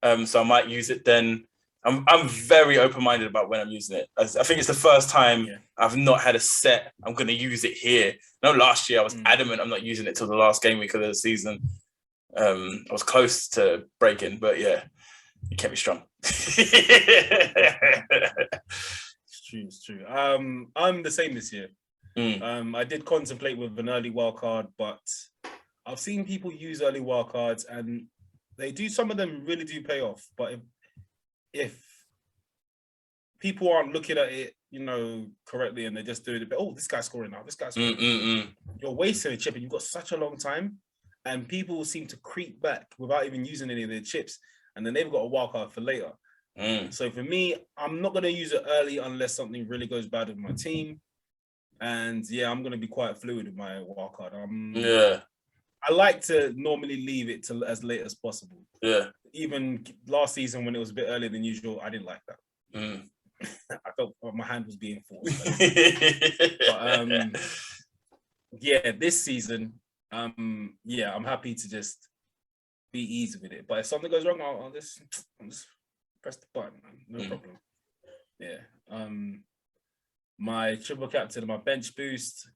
So I might use it then. I'm very open-minded about when I'm using it. I think it's the first time I've not had a set, I'm going to use it here. No, last year I was adamant I'm not using it till the last game week of the season. I was close to breaking, but yeah, it kept me strong. It's true. I'm the same this year. I did contemplate with an early wildcard, but I've seen people use early wildcards and some of them really do pay off. But if people aren't looking at it, correctly, and they're just doing it, oh, this guy's scoring now, this guy's scoring. You're wasting a chip, and you've got such a long time, and people seem to creep back without even using any of their chips, and then they've got a wildcard for later. So for me, I'm not going to use it early unless something really goes bad with my team. And yeah, I'm going to be quite fluid with my wildcard. I like to normally leave it till as late as possible. Yeah. Even last season when it was a bit earlier than usual, I didn't like that. I felt my hand was being forced. But this season, I'm happy to just be easy with it. But if something goes wrong, I'll just press the button, man. No problem. Yeah. My triple captain and my bench boost,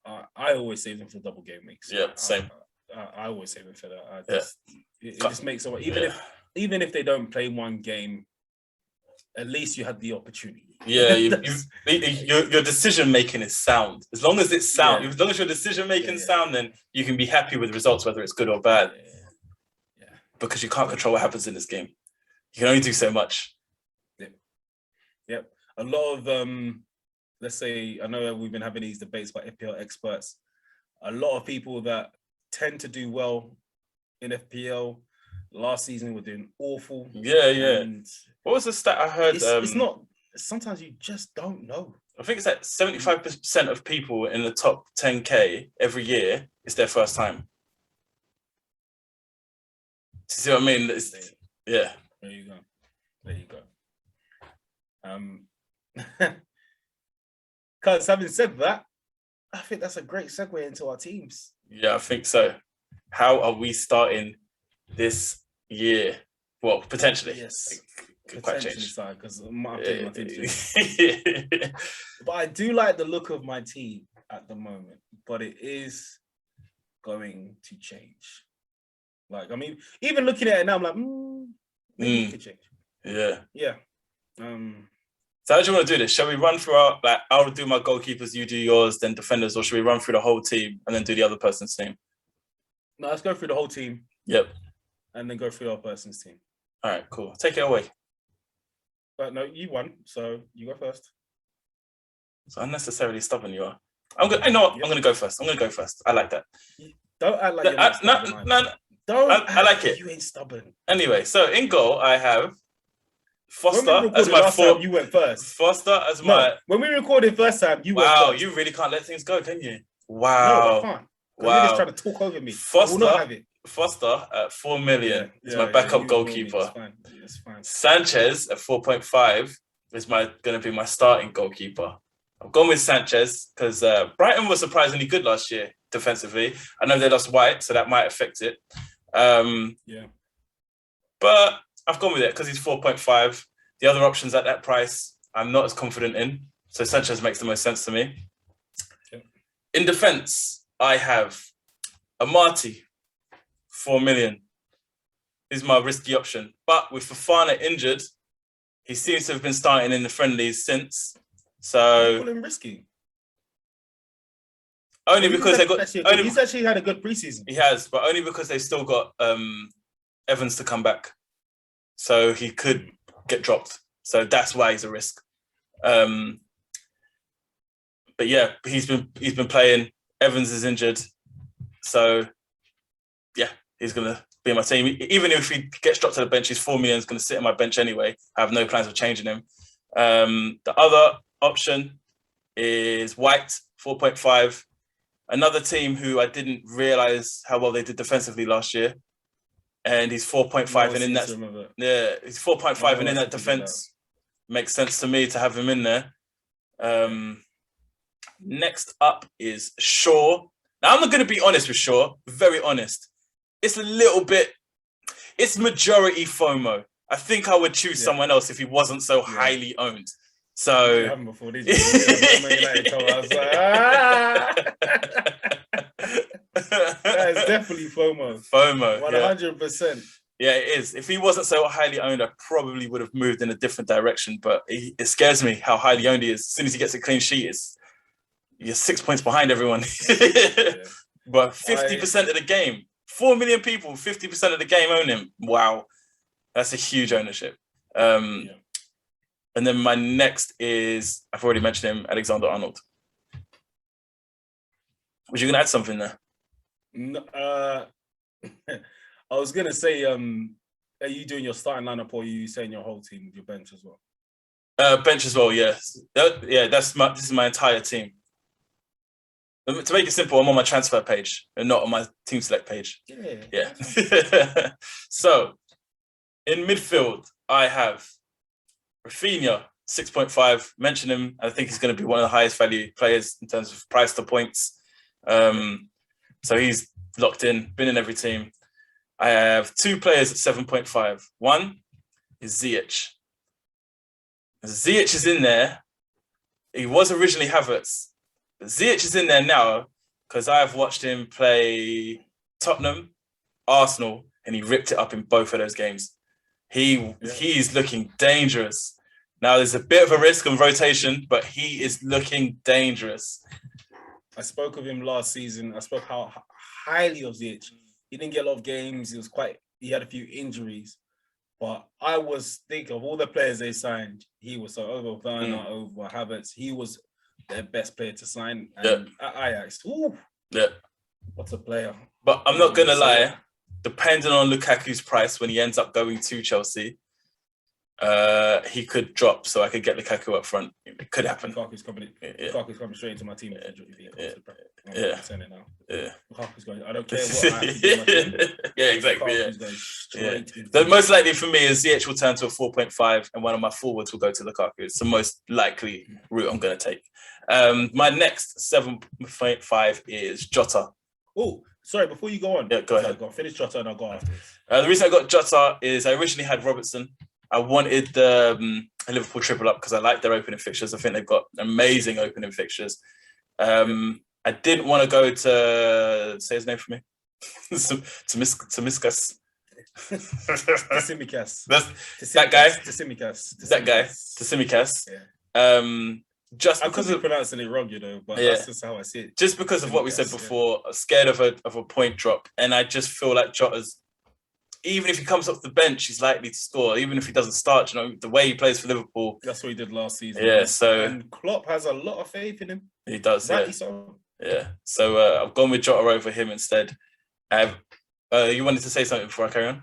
I always save them for double game weeks. Yeah, same. I always save them for that. It just makes someone, even if they don't play one game, at least you had the opportunity. Yeah, your decision making is sound. As long as it's sound, as long as your decision making is sound, then you can be happy with results, whether it's good or bad. Yeah. Because you can't control what happens in this game. You can only do so much. Yep. A lot of let's say, I know we've been having these debates by FPL experts. A lot of people that tend to do well in FPL last season were doing awful. Yeah. And what was the stat I heard? It's not. Sometimes you just don't know. I think it's that 75% of people in the top 10K every year is their first time. Do you see what I mean? Yeah. There you go. Because having said that, I think that's a great segue into our teams. Yeah, I think so. How are we starting this year? Well, potentially. Yes. Could quite change. Because my team. But I do like the look of my team at the moment, but it is going to change. Like, I mean, even looking at it now, I'm like, maybe it could change. Yeah. So how do you want to do this? Shall we run through I'll do my goalkeepers, you do yours, then defenders, or should we run through the whole team and then do the other person's team? No, let's go through the whole team. Yep. And then go through our person's team. All right, cool. Take it away. But no, you won, so you go first. So unnecessarily stubborn you are. I'm going to go first. I like that. Don't act like you're not stubborn. No. I like it. You ain't stubborn. Anyway, so in goal, I have Foster as my fourth. You went first. Foster as my. When we recorded first time, you went first. You really can't let things go, can you? Wow. No, I can't. You're just trying to talk over me. Foster, I will not have it. Foster at 4 million is my backup goalkeeper. It's fine. Sanchez at 4.5 is going to be my starting goalkeeper. I've gone with Sanchez because Brighton was surprisingly good last year defensively. I know they lost White, so that might affect it. But I've gone with it because he's 4.5. The other options at that price, I'm not as confident in. So Sanchez makes the most sense to me. Okay. In defense, I have Amati, 4 million. He's my risky option. But with Fofana injured, he seems to have been starting in the friendlies since. So call him risky. Only because they got. He's actually had a good preseason. He has, but only because they've still got Evans to come back, so he could get dropped. So that's why he's a risk. But yeah, he's been playing. Evans is injured, so yeah, he's gonna be on my team. Even if he gets dropped to the bench, he's 4 million. Is gonna sit on my bench anyway. I have no plans of changing him. The other option is White, 4.5. Another team who I didn't realize how well they did defensively last year. And he's 4.5 and in that, he's 4.5 and in that defense makes sense to me to have him in there. Next up is Shaw. Now I'm not going to be honest with Shaw, very honest. It's a little bit, it's majority FOMO. I think I would choose someone else if he wasn't so highly owned. So you haven't before, did you? I was like, that is definitely FOMO. FOMO, 100%. Yeah, it is. If he wasn't so highly owned, I probably would have moved in a different direction. But it scares me how highly owned he is. As soon as he gets a clean sheet, you're 6 points behind everyone. But 50% of the game, 4 million people, 50% of the game own him. Wow, that's a huge ownership. And then my next is, I've already mentioned him, AlexanderArnold. Was you going to add something there? No, I was going to say, are you doing your starting lineup or are you saying your whole team with your bench as well? Bench as well, yes. This is my entire team. To make it simple, I'm on my transfer page and not on my team select page. Yeah. So, in midfield, I have Rafinha, 6.5. Mention him. I think he's going to be one of the highest value players in terms of price to points. So he's locked in, been in every team. I have 2 players at 7.5. One is Ziyech. Ziyech is in there. He was originally Havertz. But Ziyech is in there now because I've watched him play Tottenham, Arsenal, and he ripped it up in both of those games. He's looking dangerous. Now, there's a bit of a risk on rotation, but he is looking dangerous. I spoke of him last season. I spoke how highly of Ziyech. He didn't get a lot of games. He had a few injuries. But I was thinking of all the players they signed, he was over Werner, over Havertz. He was their best player to sign. And at Ajax, what a player. But I'm not going to lie, depending on Lukaku's price when he ends up going to Chelsea, he could drop so I could get Lukaku up front. It could happen. Lukaku's coming straight into my team. Lukaku's going, I don't care what I have to do my team. Exactly. The most likely for me is Ziyech will turn to a 4.5 and one of my forwards will go to Lukaku. It's the most likely route I'm going to take. My next 7.5 is Jota. Oh, sorry, before you go on. Yeah, go ahead. Go finish Jota and I'll go after. The reason I got Jota is I originally had Robertson. I wanted the Liverpool triple up because I like their opening fixtures. I think they've got amazing opening fixtures. I didn't want to go to, say his name for me, Tsimikas. That guy, Tsimikas. Just I because could be pronouncing it wrong, but that's just how I see it. Just because of what we said before, scared of a point drop, and I just feel like Jota's, even if he comes off the bench, he's likely to score. Even if he doesn't start, the way he plays for Liverpool. That's what he did last season. Yeah, so and Klopp has a lot of faith in him. He does, So. Yeah. So I've gone with Jota over him instead. You wanted to say something before I carry on?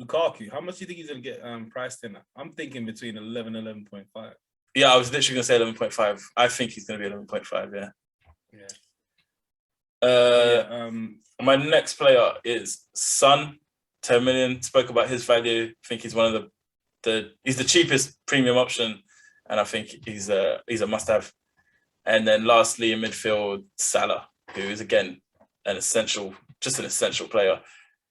Lukaku, how much do you think he's going to get priced in? I'm thinking between 11 and 11.5. Yeah, I was literally going to say 11.5. I think he's going to be 11.5, My next player is Son, 10 million. Spoke about his value. I think he's one of he's the cheapest premium option, and I think he's a must-have. And then lastly, in midfield, Salah, who is again an essential player.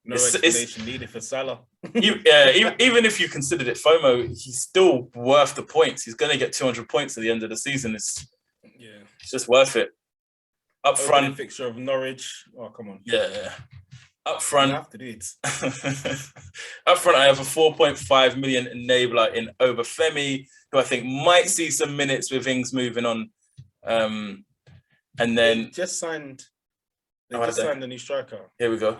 No explanation needed for Salah. Even if you considered it FOMO, he's still worth the points. He's going to get 200 points at the end of the season. It's just worth it. Up front, fixture of Norwich. Oh, come on. Yeah. Up front, you have to do it. Up front, I have a 4.5 million enabler in Obafemi, who I think might see some minutes with Ings moving on. And then they just signed a new striker. Here we go.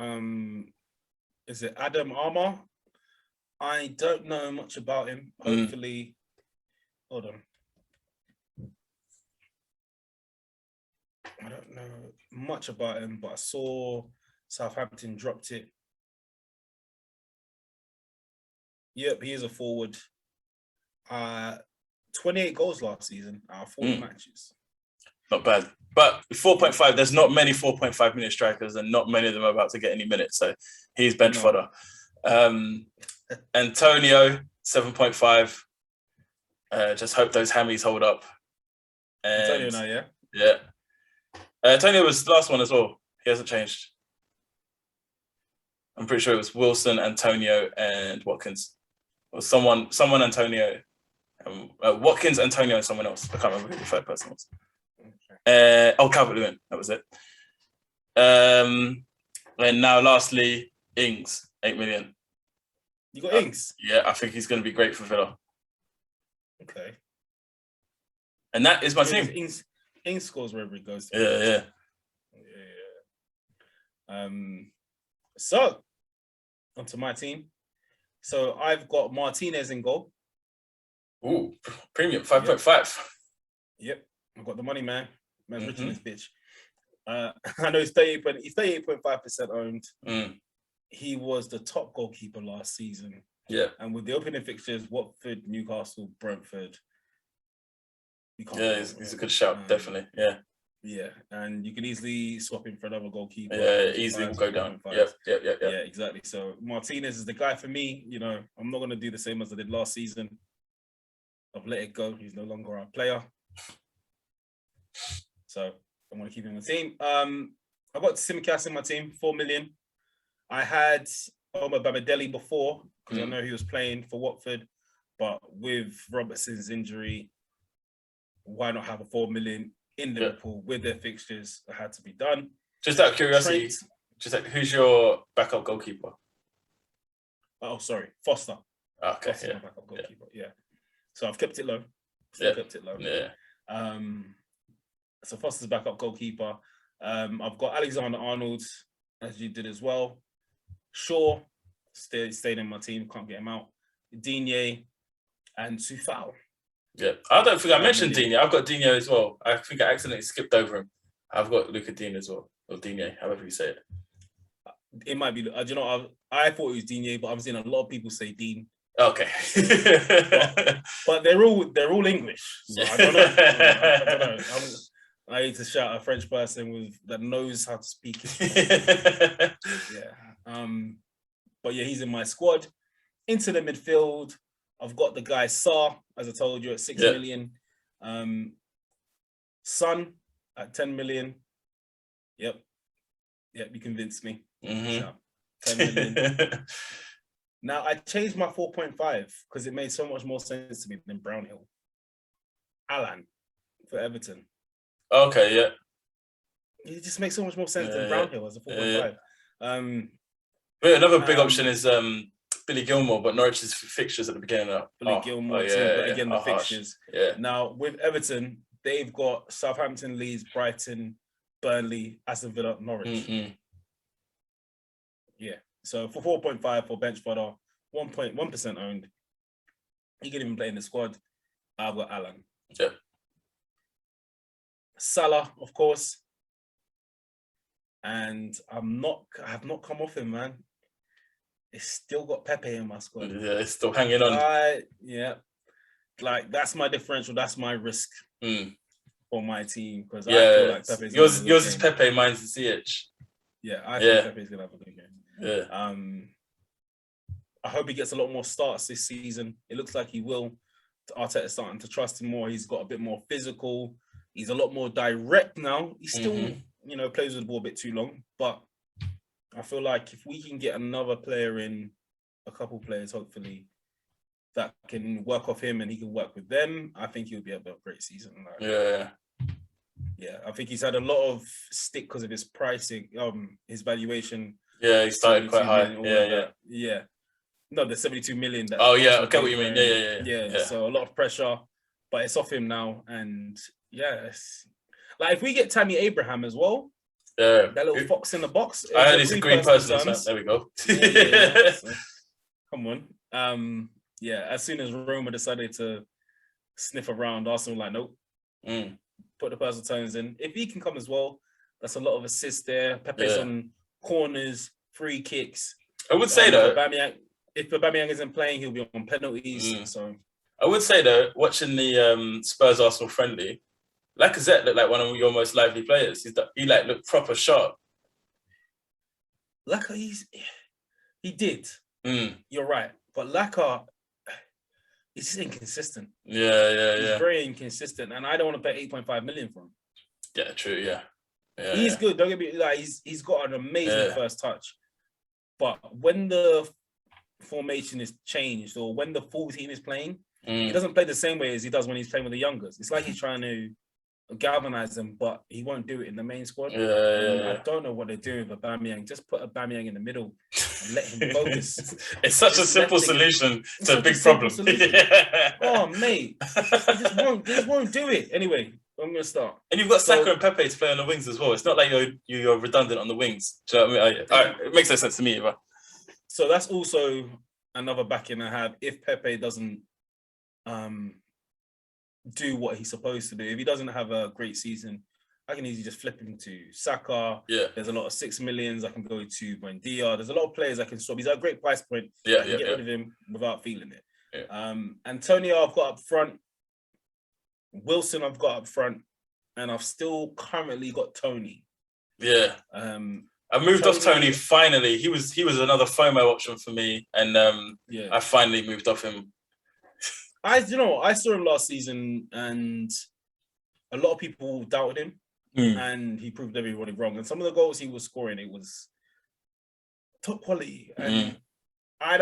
Is it Adam Armour? I don't know much about him. Hopefully, hold on. I don't know much about him, but I saw Southampton dropped it. Yep, he is a forward. 28 goals last season out of 40 matches. Not bad. But 4.5, there's not many 4.5 minute strikers, and not many of them are about to get any minutes. So he's bench fodder. Antonio, 7.5. Just hope those hammies hold up. And, Antonio now, yeah? Yeah. Antonio was the last one as well. He hasn't changed. I'm pretty sure it was Wilson, Antonio, and Watkins. Or someone Antonio. Watkins, Antonio, and someone else. I can't remember who the third person was. Calvert-Lewin. That was it. And now, lastly, Ings, 8 million. You got Ings? Yeah, I think he's going to be great for Villa. Okay. And that is my team. Ings scores wherever he goes. Yeah. So, onto my team. So, I've got Martinez in goal. Ooh, premium, 5.5. Yep. I've got the money, man. Man's rich in this bitch. I know he's 38.5% owned. He was the top goalkeeper last season. Yeah. And with the opening fixtures, Watford, Newcastle, Brentford. Yeah, he's a good shout, definitely. Yeah. Yeah, and you can easily swap him for another goalkeeper. Yeah, easily will go down. Yeah, exactly. So Martinez is the guy for me. You know, I'm not going to do the same as I did last season. I've let it go. He's no longer our player. So I'm going to keep him in the team. I got Tsimikas in my team, 4 million. I had Omar Babadeli before because I know he was playing for Watford, but with Robertson's injury, why not have a 4 million in Liverpool with their fixtures that had to be done? Just out of curiosity, who's your backup goalkeeper? Oh, sorry, Foster. Okay, Foster's my backup goalkeeper. Yeah. So I've kept it low. Kept it low. Yeah. So Foster's backup goalkeeper. I've got Alexander-Arnold, as you did as well. Shaw stayed in my team. Can't get him out. Digne and Sufal. Yeah, I don't think I mentioned Digne. I've got Digne as well. I think I accidentally skipped over him. I've got Luca Digne as well, or Digne, however you say it. It might be. I thought it was Digne, but I'm seeing a lot of people say Dean. Okay, but they're all English, so I don't know. I don't know. I need to shout a French person that knows how to speak it. Yeah. But yeah, he's in my squad. Into the midfield, I've got the guy Sarr, as I told you, at 6 million. Son at 10 million. Yep, you convinced me. So, 10 million. Now, I changed my 4.5 because it made so much more sense to me than Brownhill. Alan for Everton. Okay, yeah. It just makes so much more sense than Brownhill as a 4.5. But another big option is Billy Gilmore, but Norwich's fixtures at the beginning are Gilmore too, but again, the fixtures. Yeah. Now, with Everton, they've got Southampton, Leeds, Brighton, Burnley, Aston Villa, Norwich. Yeah. So for 4.5 for bench fodder, 1.1% owned. You can even play in the squad. I've got Alan. Yeah. Salah, of course. And I have not come off him, man. It's still got Pepe in my squad. Yeah, it's still hanging on. Yeah. Like, that's my differential. That's my risk for my team. Because I feel like Pepe's yours is Pepe, mine's the CH. Yeah, I think Pepe's going to have a good game. Yeah. I hope he gets a lot more starts this season. It looks like he will. Arteta's starting to trust him more. He's got a bit more physical. He's a lot more direct now. He still, plays with the ball a bit too long. But I feel like if we can get another player in, a couple players, hopefully, that can work off him and he can work with them, I think he'll be a great season. Yeah, I think he's had a lot of stick because of his pricing, his valuation. Yeah, he started quite high. Yeah. No, the 72 million. I get what you mean. Yeah. So a lot of pressure, but it's off him now. And it's like if we get Tammy Abraham as well, that little fox in the box. I heard he's a green person. There we go. So, come on. As soon as Roma decided to sniff around, Arsenal were like, nope. Put the personal tones in. If he can come as well, that's a lot of assists there. Pepe's on corners, free kicks. I would say though, if Aubameyang isn't playing, he'll be on penalties. So I would say though, watching the Spurs Arsenal friendly, Lacazette looked like one of your most lively players. He like looked proper sharp. Laka, he did. You're right, but Laka, he's just inconsistent. He's very inconsistent, and I don't want to pay 8.5 million for him. Yeah, true. Yeah, he's good. Don't get me like he's got an amazing first touch, but when the formation is changed or when the full team is playing, he doesn't play the same way as he does when he's playing with the youngers. It's like he's trying to galvanize them, but he won't do it in the main squad. I don't know what they're doing with Aubameyang. Just put Aubameyang in the middle and let him focus. It's such a simple solution to a big problem. Oh, mate, he just won't do it. Anyway, I'm gonna start. And you've got Saka and Pepe to play on the wings as well. It's not like you're redundant on the wings. Do you know what I mean? It makes no sense to me, but so that's also another backing I have. If Pepe doesn't do what he's supposed to do, if he doesn't have a great season, I can easily just flip him to Saka. Yeah. There's a lot of 6 millions I can go to Buendia. There's a lot of players I can swap. He's at a great price point. I can get rid of him without feeling it. Yeah. Antonio I've got up front. Wilson I've got up front. And I've still currently got Tony. Yeah. I moved off Tony finally. He was another FOMO option for me. And I finally moved off him. I saw him last season and a lot of people doubted him. And he proved everybody wrong. And some of the goals he was scoring, it was top quality. And I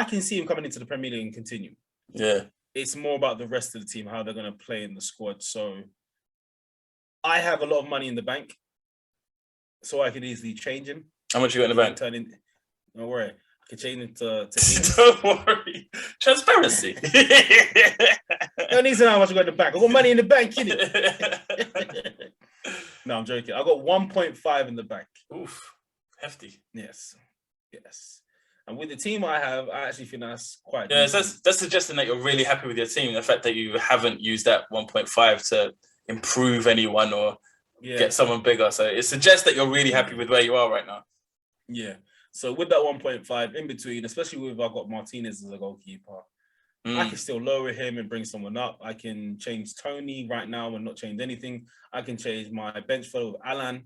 can see him coming into the Premier League and continue. Yeah. It's more about the rest of the team, how they're going to play in the squad. So I have a lot of money in the bank, so I could easily change him. How much you got in the bank? Don't worry. I can change him to Don't worry. Transparency. Don't need to know how much I got in the bank. I got money in the bank, innit? No, I'm joking. I got 1.5 in the bank. Oof. Hefty. Yes. And with the team I have, I actually think that's quite so that's suggesting that you're really happy with your team. The fact that you haven't used that 1.5 to improve anyone or get someone bigger. So it suggests that you're really happy with where you are right now. Yeah. So with that 1.5 in between, especially with I've got Martinez as a goalkeeper, I can still lower him and bring someone up. I can change Tony right now and not change anything. I can change my bench fellow with Alan.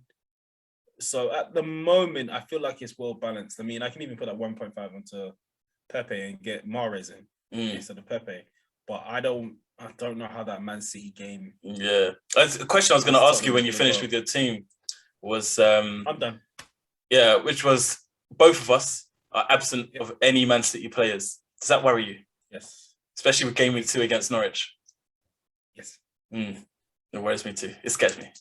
So at the moment, I feel like it's well balanced. I mean, I can even put that 1.5 onto Pepe and get Mahrez in instead of Pepe. But I don't know how that Man City game. Yeah, that's the question I was going to ask you when you finished with your team. Was I'm done. Yeah, which was both of us are absent of any Man City players. Does that worry you? Yes. Especially with game week 2 against Norwich. Yes. It worries me too. It scares me.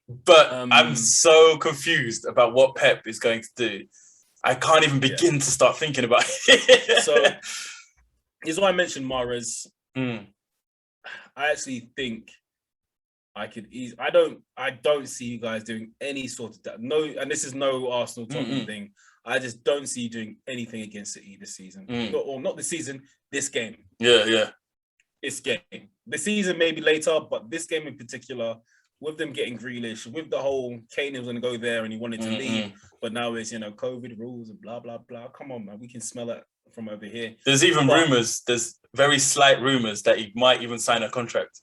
But I'm so confused about what Pep is going to do. I can't even begin to start thinking about it. So, here's why I mentioned Mahrez. I actually think I could easily. I don't see you guys doing any sort of that. No, and this is no Arsenal Tottenham thing. I just don't see you doing anything against City this season. Not this season. This game. Yeah. This game. The season maybe later, but this game in particular. With them getting Grealish, with the whole Kane was going to go there and he wanted to leave, but now it's, COVID rules and blah, blah, blah. Come on, man. We can smell it from over here. There's even rumours, there's very slight rumours that he might even sign a contract.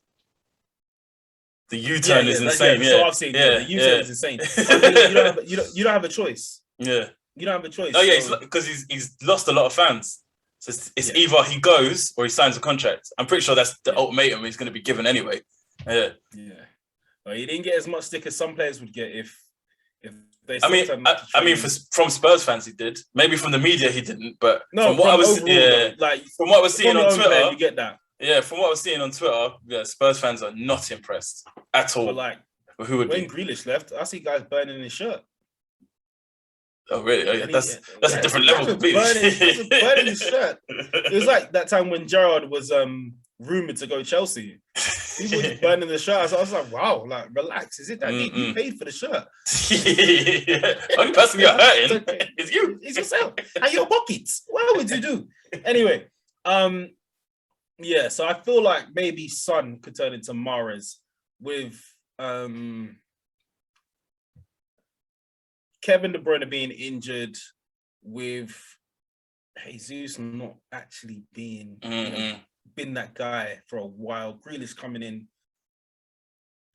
The U-turn is insane. So I've seen the U-turn is insane. I mean, you don't have a choice. Yeah. You don't have a choice. Oh, yeah, because he's lost a lot of fans. So it's either he goes or he signs a contract. I'm pretty sure that's the ultimatum he's going to be given anyway. Yeah. Well, he didn't get as much stick as some players would get if they. From Spurs fans he did. Maybe from the media he didn't. But from what I was seeing on Twitter, you get that. Yeah, from what I was seeing on Twitter, Spurs fans are not impressed at all. But who would when Grealish left, I see guys burning his shirt. Oh really? Oh, yeah. That's a different level. Burning his shirt. It was like that time when Gerrard was rumored to go Chelsea. People were just burning the shirt. So I was like, wow, relax. Is it that deep? You paid for the shirt. Only person you're hurting is you. It's yourself. And your pockets. What would you do? Anyway, so I feel like maybe Son could turn into Mahrez with Kevin De Bruyne being injured, with Jesus not actually being been that guy for a while. Grealish coming in.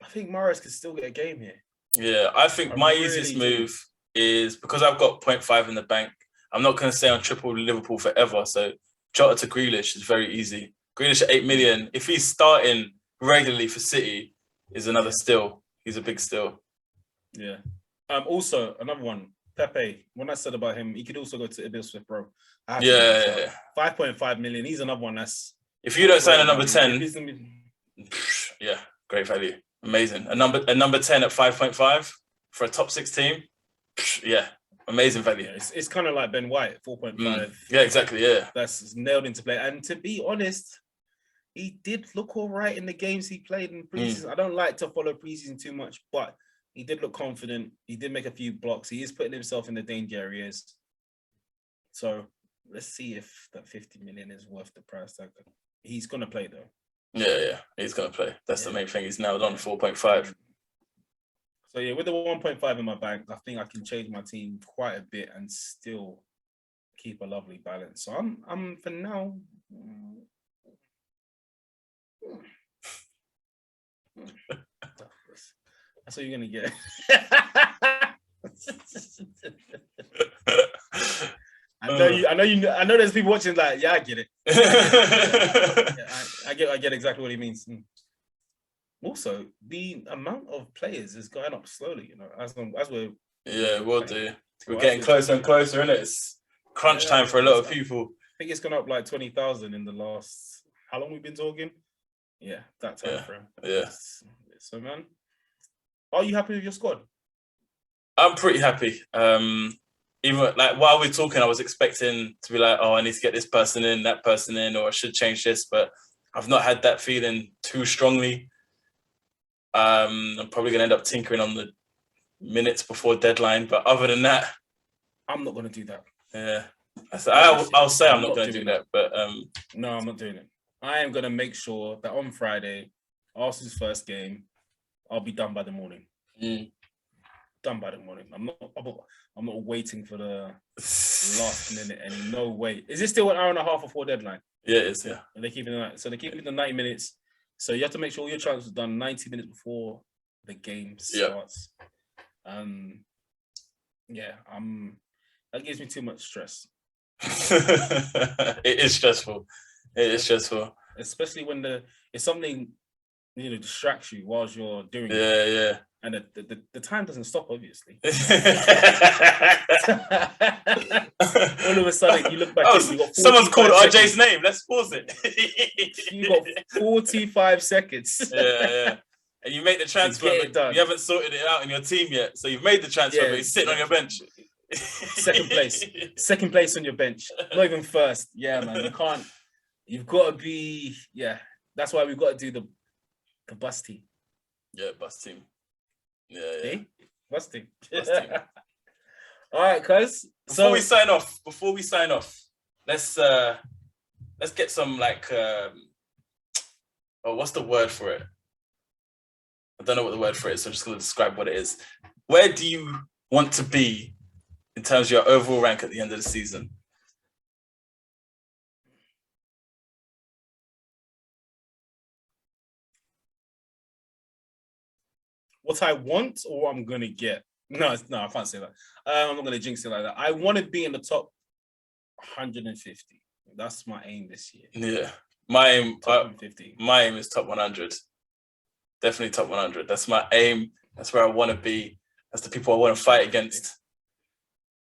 I think Mahrez could still get a game here. Yeah, I think my easiest move is because I've got 0.5 in the bank. I'm not going to stay on triple Liverpool forever. So Jota to Grealish is very easy. Grealish at 8 million. If he's starting regularly for City, is another steal. He's a big steal. Yeah. Also, another one. Pepe. When I said about him, he could also go to Ibiza, bro. Yeah. 5.5 million. He's another one that's. If you don't sign a number 10, yeah, great value. Amazing. A number 10 at 5.5 for a top 6 team. Yeah, amazing value. Yeah, it's kind of like Ben White, 4.5. Yeah, exactly. Yeah. That's nailed into play. And to be honest, he did look all right in the games he played in preseason. I don't like to follow preseason too much, but he did look confident. He did make a few blocks. He is putting himself in the danger areas. So let's see if that 50 million is worth the price tag. He's going to play though. Yeah, he's going to play. That's the main thing. He's nailed on 4.5. So yeah, with the 1.5 in my bank, I think I can change my team quite a bit and still keep a lovely balance. So I'm for now. That's what you're gonna get. I know there's people watching like, yeah, I get it. I get exactly what he means. Also, the amount of players is going up slowly, as we're we'll do. We're getting closer and closer, isn't it? It's crunch time for a lot of people. I think it's gone up like 20,000 in the last. How long we've been talking? Yeah, that time frame. Yeah. So, man, are you happy with your squad? I'm pretty happy. Even like while we're talking, I was expecting to be like, oh, I need to get this person in, that person in, or I should change this, but I've not had that feeling too strongly. I'm probably going to end up tinkering on the minutes before deadline, but other than that, I'm not going to do that. Yeah, I'll say I'm not going to do that, but no, I'm not doing it. I am going to make sure that on Friday, Arsenal's first game, I'll be done by the morning. Done by the morning. I'm not waiting for the last minute. And no way. Is it still an hour and a half before deadline? Yeah, it is. Yeah. And they're keeping the 90 minutes. So you have to make sure all your transfers are done 90 minutes before the game starts. That gives me too much stress. It is stressful. It is stressful. Especially when it's something distracts you whilst you're doing it. Yeah. And the time doesn't stop, obviously. All of a sudden, you look back. Someone's called RJ's name. Let's pause it. You got 45 seconds. Yeah. And you make the transfer, but you haven't sorted it out in your team yet. So you've made the transfer, but he's sitting on your bench. Second place on your bench. Not even first. Yeah, man. You can't. You've got to be. Yeah, that's why we've got to do the bus team. Yeah, bus team. Yeah. Bus team. All right, cuz. Before we sign off, let's get some what's the word for it? I don't know what the word for it is, so I'm just going to describe what it is. Where do you want to be in terms of your overall rank at the end of the season? What I want or what I'm going to get? No, I can't say that. I'm not going to jinx it like that. I want to be in the top 150. That's my aim this year. Yeah. My aim, top 150. My aim is top 100. Definitely top 100. That's my aim. That's where I want to be. That's the people I want to fight against.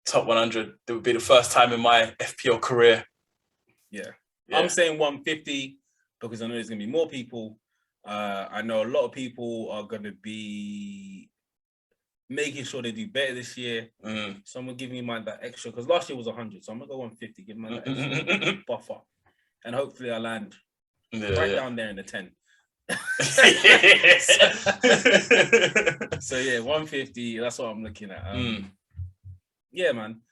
Top 100. It would be the first time in my FPL career. Yeah. I'm saying 150 because I know there's going to be more people. I know a lot of people are going to be making sure they do better this year. So I'm going to give me that extra, because last year was 100. So I'm going to go 150, give me that extra buffer. And hopefully I land down there in the 10. So 150, that's what I'm looking at. Yeah, man.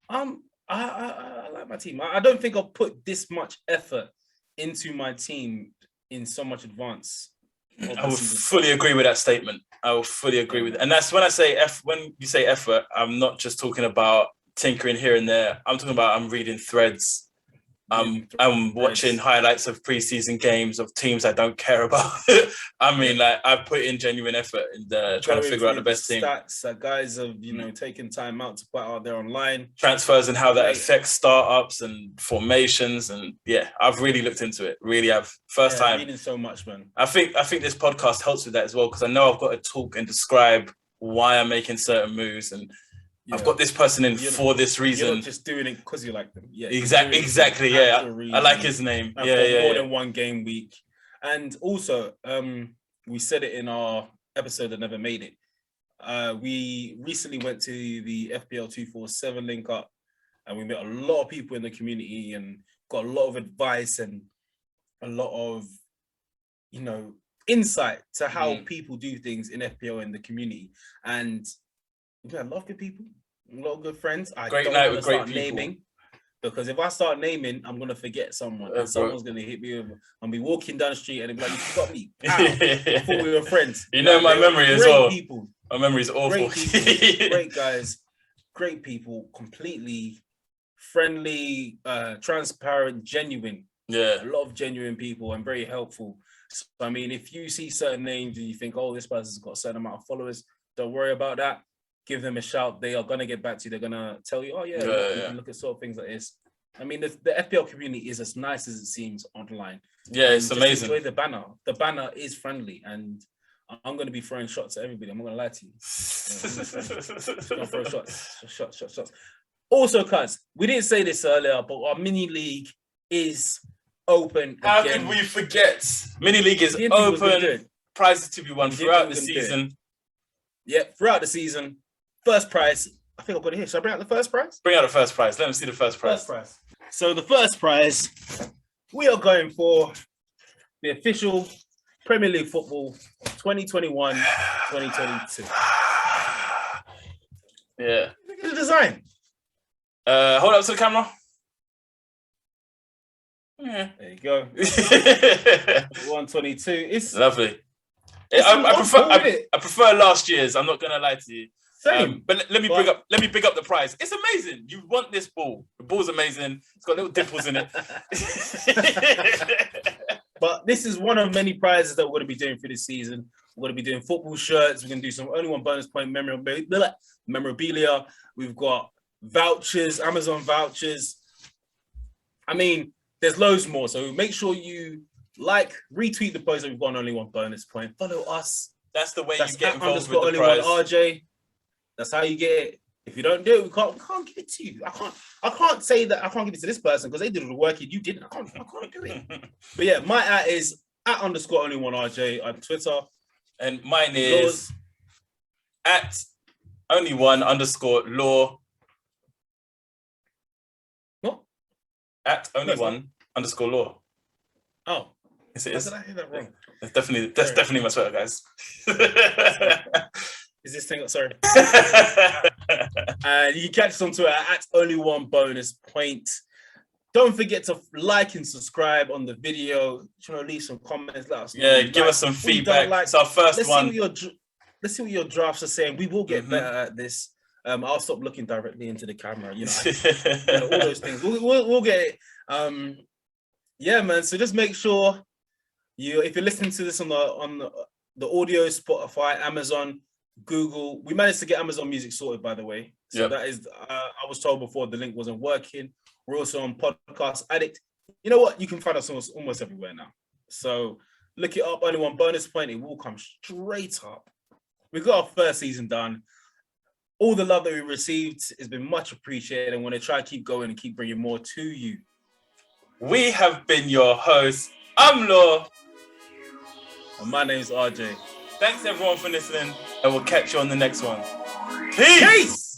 I like my team. I don't think I'll put this much effort into my team in so much advance. I would fully agree with that statement. I will fully agree with it. And that's when I say when you say effort, I'm not just talking about tinkering here and there. I'm talking about I'm reading threads. I'm watching highlights of preseason games of teams I don't care about. I mean, like I've put in genuine effort in trying to figure out the best team. Stats that guys have, taken time out to put out there online. Transfers and how that affects startups and formations, and I've really looked into it. Really, have first time. Reading so much, man. I think this podcast helps with that as well because I know I've got to talk and describe why I'm making certain moves and. Yeah. I've got this person in for this reason. You're not just doing it because you like them. Yeah, exactly. Yeah, I like his name. More than one game week, and also we said it in our episode that never made it. We recently went to the FPL 247 link up, and we met a lot of people in the community and got a lot of advice and a lot of insight to how people do things in FPL in the community. And we had a lot of good people, a lot of good friends. Great night with great people. Naming, because if I start naming, I'm gonna forget someone. And someone's gonna hit me with. I'll be walking down the street and they'll be like, "You forgot me." I thought we were friends. My memory as well. People. My memory is awful. Great people, great guys, great people, completely friendly, transparent, genuine. Yeah, a lot of genuine people and very helpful. So, I mean, if you see certain names and you think, "Oh, this person's got a certain amount of followers," don't worry about that. Give them a shout. They are going to get back to you. They're going to tell you, you can look at sort of things like this. I mean, the FPL community is as nice as it seems online. Yeah, it's amazing. Enjoy the banner. The banner is friendly, and I'm going to be throwing shots at everybody. I'm not going to lie to you. I'm going to throw shots. Also, cuz, we didn't say this earlier, but our mini league is open. How could we forget? Mini league is open. Prizes to be won throughout the season. Yeah, throughout the season. First prize, I think I've got it here. Should I bring out the first prize? Bring out the first prize. Let me see the first prize. So the first prize, we are going for the official Premier League football 2021-2022. Yeah. Look at the design. Hold up to the camera. Yeah. There you go. 122. It's lovely. I prefer last year's. I'm not gonna lie to you. Same. But let me big up the prize. It's amazing. You want this ball. The ball's amazing. It's got little dimples in it. But this is one of many prizes that we're going to be doing for this season. We're going to be doing football shirts. We're going to do some only one bonus point memorabilia. We've got vouchers, Amazon vouchers. I mean, there's loads more. So make sure you retweet the post that we've got on only one bonus point. Follow us. That's the way you get involved with the only prize. One RJ. That's how you get it. If you don't do it, we can't give it to you. I can't say that I can't give it to this person because they did all the work and you didn't. I can't do it. But yeah, my @ is @_only1 RJ on Twitter. And mine is @only1_law. What? @only1_law. Oh. Yes, it is. How did I hear that wrong? That's definitely my Twitter, guys. Is this thing? Sorry. You can catch us on Twitter @only1bonuspoint. Don't forget to like and subscribe on the video. Leave some comments. Let us know. Yeah, give us some feedback. It's our first one. Let's see what your drafts are saying. We will get better at this. I'll stop looking directly into the camera. All those things. We'll get it. Yeah, man. So just make sure if you're listening to this on the audio, Spotify, Amazon, Google. We managed to get Amazon Music sorted, by the way. So that is, I was told before the link wasn't working. We're also on Podcast Addict. You know what? You can find us almost everywhere now. So look it up, only one bonus point. It will come straight up. We got our first season done. All the love that we received has been much appreciated. And we're going to try to keep going and keep bringing more to you. We have been your hosts. I'm Law. And my name's RJ. Thanks everyone for listening, and we'll catch you on the next one. Peace!